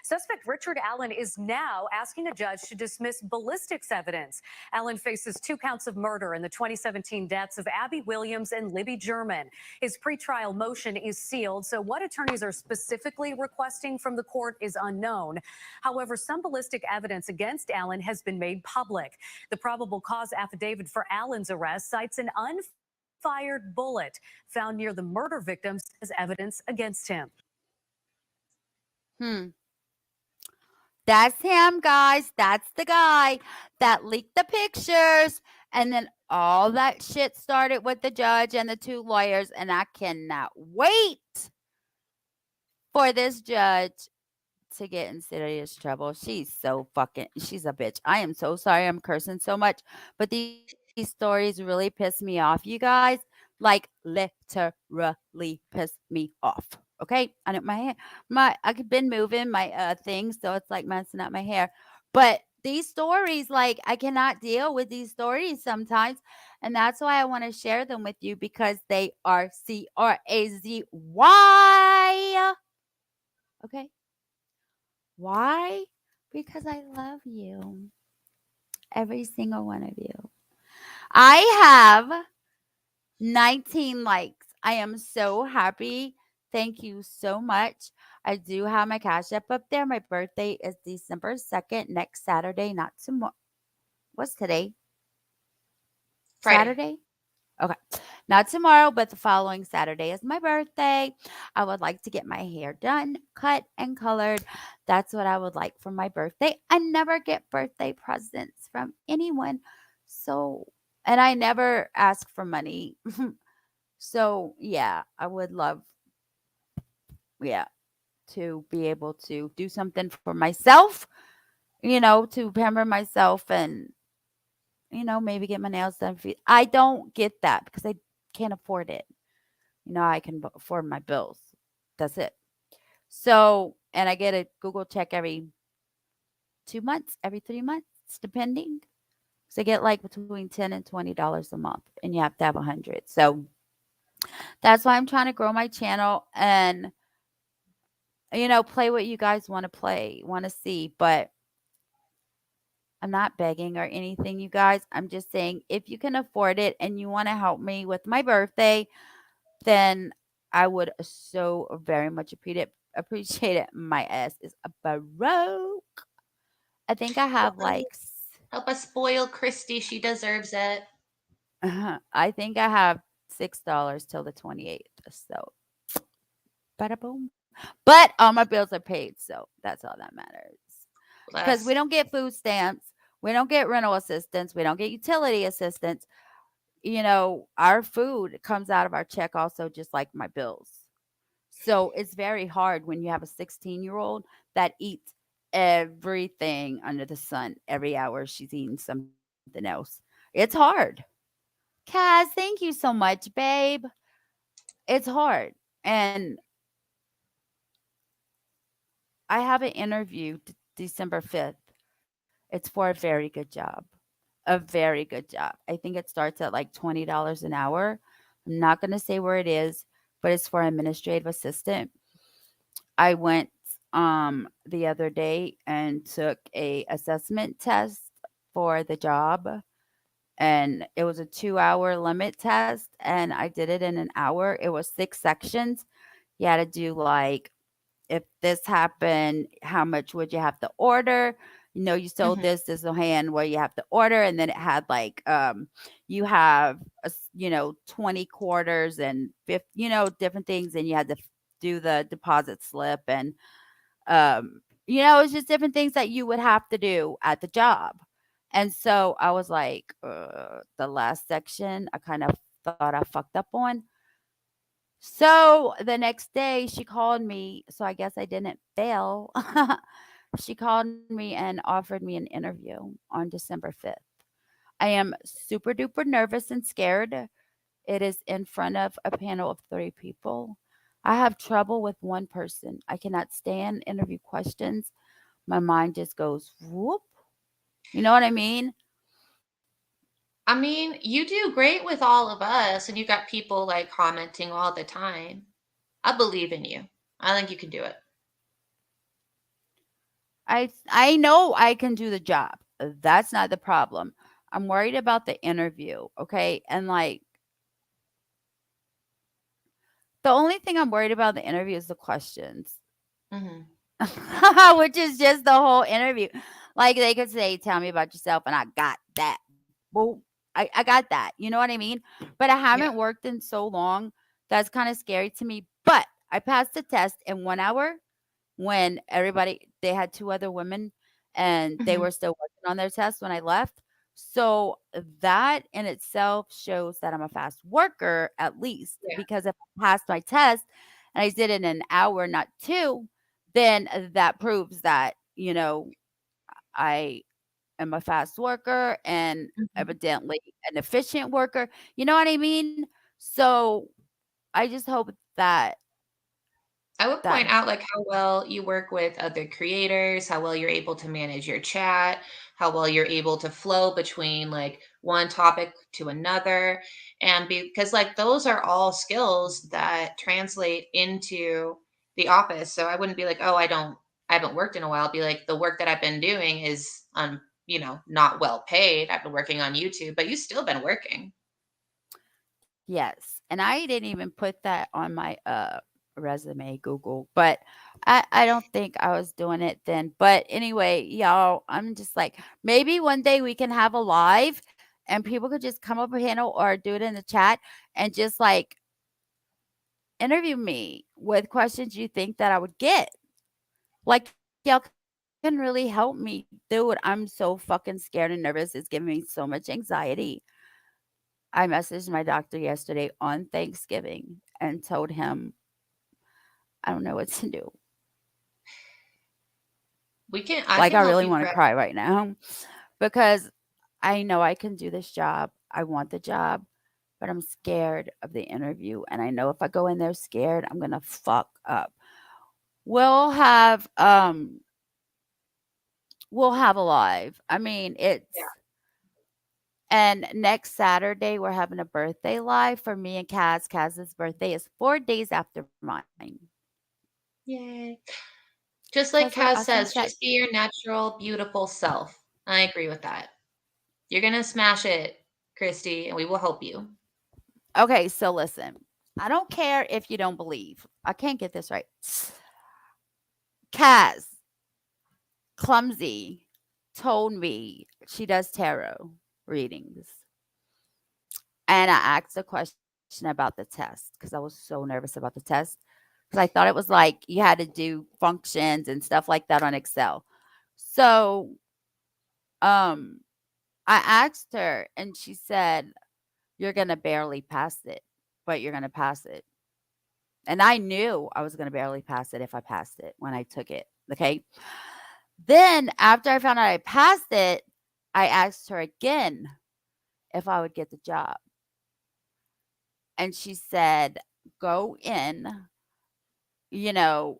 Suspect Richard Allen is now asking a judge to dismiss ballistics evidence. Allen faces 2 counts of murder in the 2017 deaths of Abby Williams and Libby German. His pretrial motion is sealed, so what attorneys are specifically requesting from the court is unknown. However, some ballistic evidence against Allen has been made public. The probable cause affidavit for Allen's arrest cites an unfired bullet found near the murder victims as evidence against him. That's him, guys. That's the guy that leaked the pictures. And then all that shit started with the judge and the 2 lawyers. And I cannot wait for this judge to get in serious trouble. She's a bitch. I am so sorry I'm cursing so much. But these stories really piss me off, you guys. Like, literally piss me off. Okay, I know I've been moving my thing, so it's like messing up my hair. But these stories, like, I cannot deal with these stories sometimes, and that's why I want to share them with you, because they are crazy. Okay, why? Because I love you, every single one of you. I have 19 likes. I am so happy. Thank you so much. I do have my Cash App up there. My birthday is December 2nd, next Saturday, not tomorrow. What's today? Friday. Saturday? Okay. Not tomorrow, but the following Saturday is my birthday. I would like to get my hair done, cut, and colored. That's what I would like for my birthday. I never get birthday presents from anyone. And I never ask for money. So, yeah, I would love to be able to do something for myself, to pamper myself and, maybe get my nails done. I don't get that because I can't afford it. I can afford my bills. That's it. So, and I get a Google check every 2 months, every 3 months, depending. So I get like between $10 and $20 a month, and you have to have 100. So that's why I'm trying to grow my channel and, play what you guys want to see. But I'm not begging or anything, you guys. I'm just saying, if you can afford it and you want to help me with my birthday, then I would so very much appreciate it. My ass is broke. I think I have help us spoil Christy. She deserves it. I think I have $6 till the 28th. So, bada boom. But all my bills are paid, so that's all that matters. Because we don't get food stamps, we don't get rental assistance, we don't get utility assistance. our food comes out of our check also, just like my bills. So it's very hard when you have a 16-year-old that eats everything under the sun. Every hour she's eating something else. It's hard. Kaz, thank you so much, babe. It's hard. And I have an interview December 5th. It's for a very good job. A very good job. I think it starts at like $20 an hour. I'm not going to say where it is, but it's for administrative assistant. I went the other day and took a assessment test for the job, and it was a 2-hour limit test, and I did it in an hour. It was 6 sections. You had to do like, if this happened, how much would you have to order? You sold this is the hand where you have to order, and then it had like you have 20 quarters and 50, different things, and you had to do the deposit slip, and it's just different things that you would have to do at the job. And so I was like, the last section I kind of thought I fucked up on. So the next day she called me, so I guess I didn't fail. She called me and offered me an interview on December 5th. I am super duper nervous and scared. It is in front of a panel of 3 people. I have trouble with one person. I cannot stand interview questions. My mind just goes whoop. You know what I mean? I mean, you do great with all of us, and you got people like commenting all the time. I believe in you. I think you can do it. I know I can do the job. That's not the problem. I'm worried about the interview, okay? And like the only thing I'm worried about in the interview is the questions. Which is just the whole interview. Like they could say, "Tell me about yourself," and I got that. Well, I got that. You know what I mean? But I haven't worked in so long. That's kind of scary to me. But I passed the test in 1 hour when they had 2 other women and they were still working on their test when I left. So that in itself shows that I'm a fast worker, at least, because if I passed my test and I did it in an hour, not 2, then that proves that, I am a fast worker and evidently an efficient worker. You know what I mean? So I just hope that I would point out like how well you work with other creators, how well you're able to manage your chat, how well you're able to flow between like one topic to another. And because like those are all skills that translate into the office. So I wouldn't be like, oh, I haven't worked in a while. I'd be like, the work that I've been doing is not well paid. I've been working on YouTube, but you've still been working. Yes. And I didn't even put that on my resume, Google, but I don't think I was doing it then. But anyway, y'all, I'm just like, maybe one day we can have a live and people could just come over here or do it in the chat and just like interview me with questions you think that I would get. Like, y'all can really help me. Dude, I'm so fucking scared and nervous. It's giving me so much anxiety. I messaged my doctor yesterday on Thanksgiving and told him I don't know what to do. I really want to cry right now because I know I can do this job. I want the job, but I'm scared of the interview. And I know if I go in there scared, I'm going to fuck up. We'll have a live. I mean, and next Saturday, we're having a birthday live for me and Kaz. Kaz's birthday is 4 days after mine. Yay. Just like Kaz says, just be your natural, beautiful self. I agree with that. You're going to smash it, Christy, and we will help you. Okay, so listen. I don't care if you don't believe. I can't get this right. Kaz, Clumsy, told me she does tarot readings. And I asked a question about the test because I was so nervous about the test. Because I thought it was like you had to do functions and stuff like that on Excel. So I asked her and she said, you're going to barely pass it, but you're going to pass it. And I knew I was going to barely pass it if I passed it when I took it. Okay. Then after I found out I passed it, I asked her again if I would get the job. And she said, go in, you know,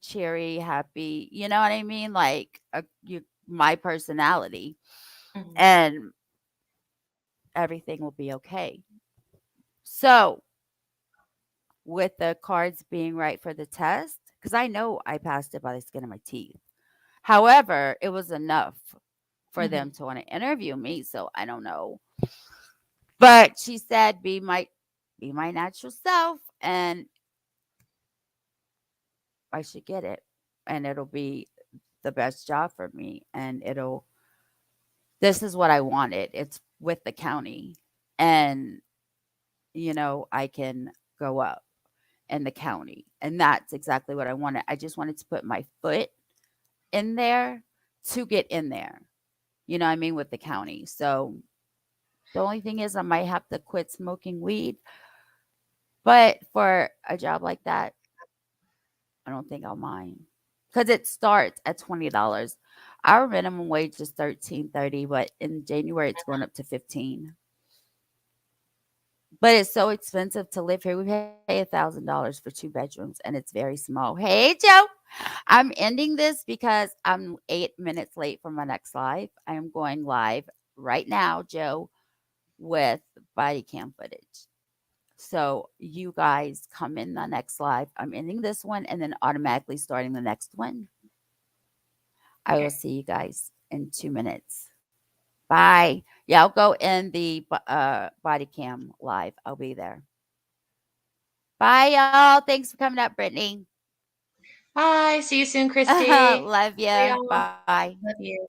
cheery, happy, you know what I mean? Like my personality, and everything will be okay. So with the cards being right for the test, because I know I passed it by the skin of my teeth. However, it was enough for them to want to interview me. So I don't know. But she said, be my natural self, and I should get it. And it'll be the best job for me. And this is what I wanted. It's with the county. And, you know, I can go up in the county. And that's exactly what I wanted. I just wanted to put my foot in there to get in there. You know what I mean? With the county. So the only thing is I might have to quit smoking weed. But for a job like that, I don't think I'll mind. Because it starts at $20. Our minimum wage is $13.30, but in January it's going up to $15. But it's so expensive to live here. We pay $1,000 for 2 bedrooms, and it's very small. Hey, Joe. I'm ending this because I'm 8 minutes late for my next live. I am going live right now, Joe, with body cam footage. So you guys come in the next live. I'm ending this one and then automatically starting the next one. I will see you guys in 2 minutes. Bye. Yeah, I'll go in the body cam live. I'll be there. Bye, y'all. Thanks for coming up, Brittany. Bye. See you soon, Christy. Love you. Bye, y'all. Bye. Love you.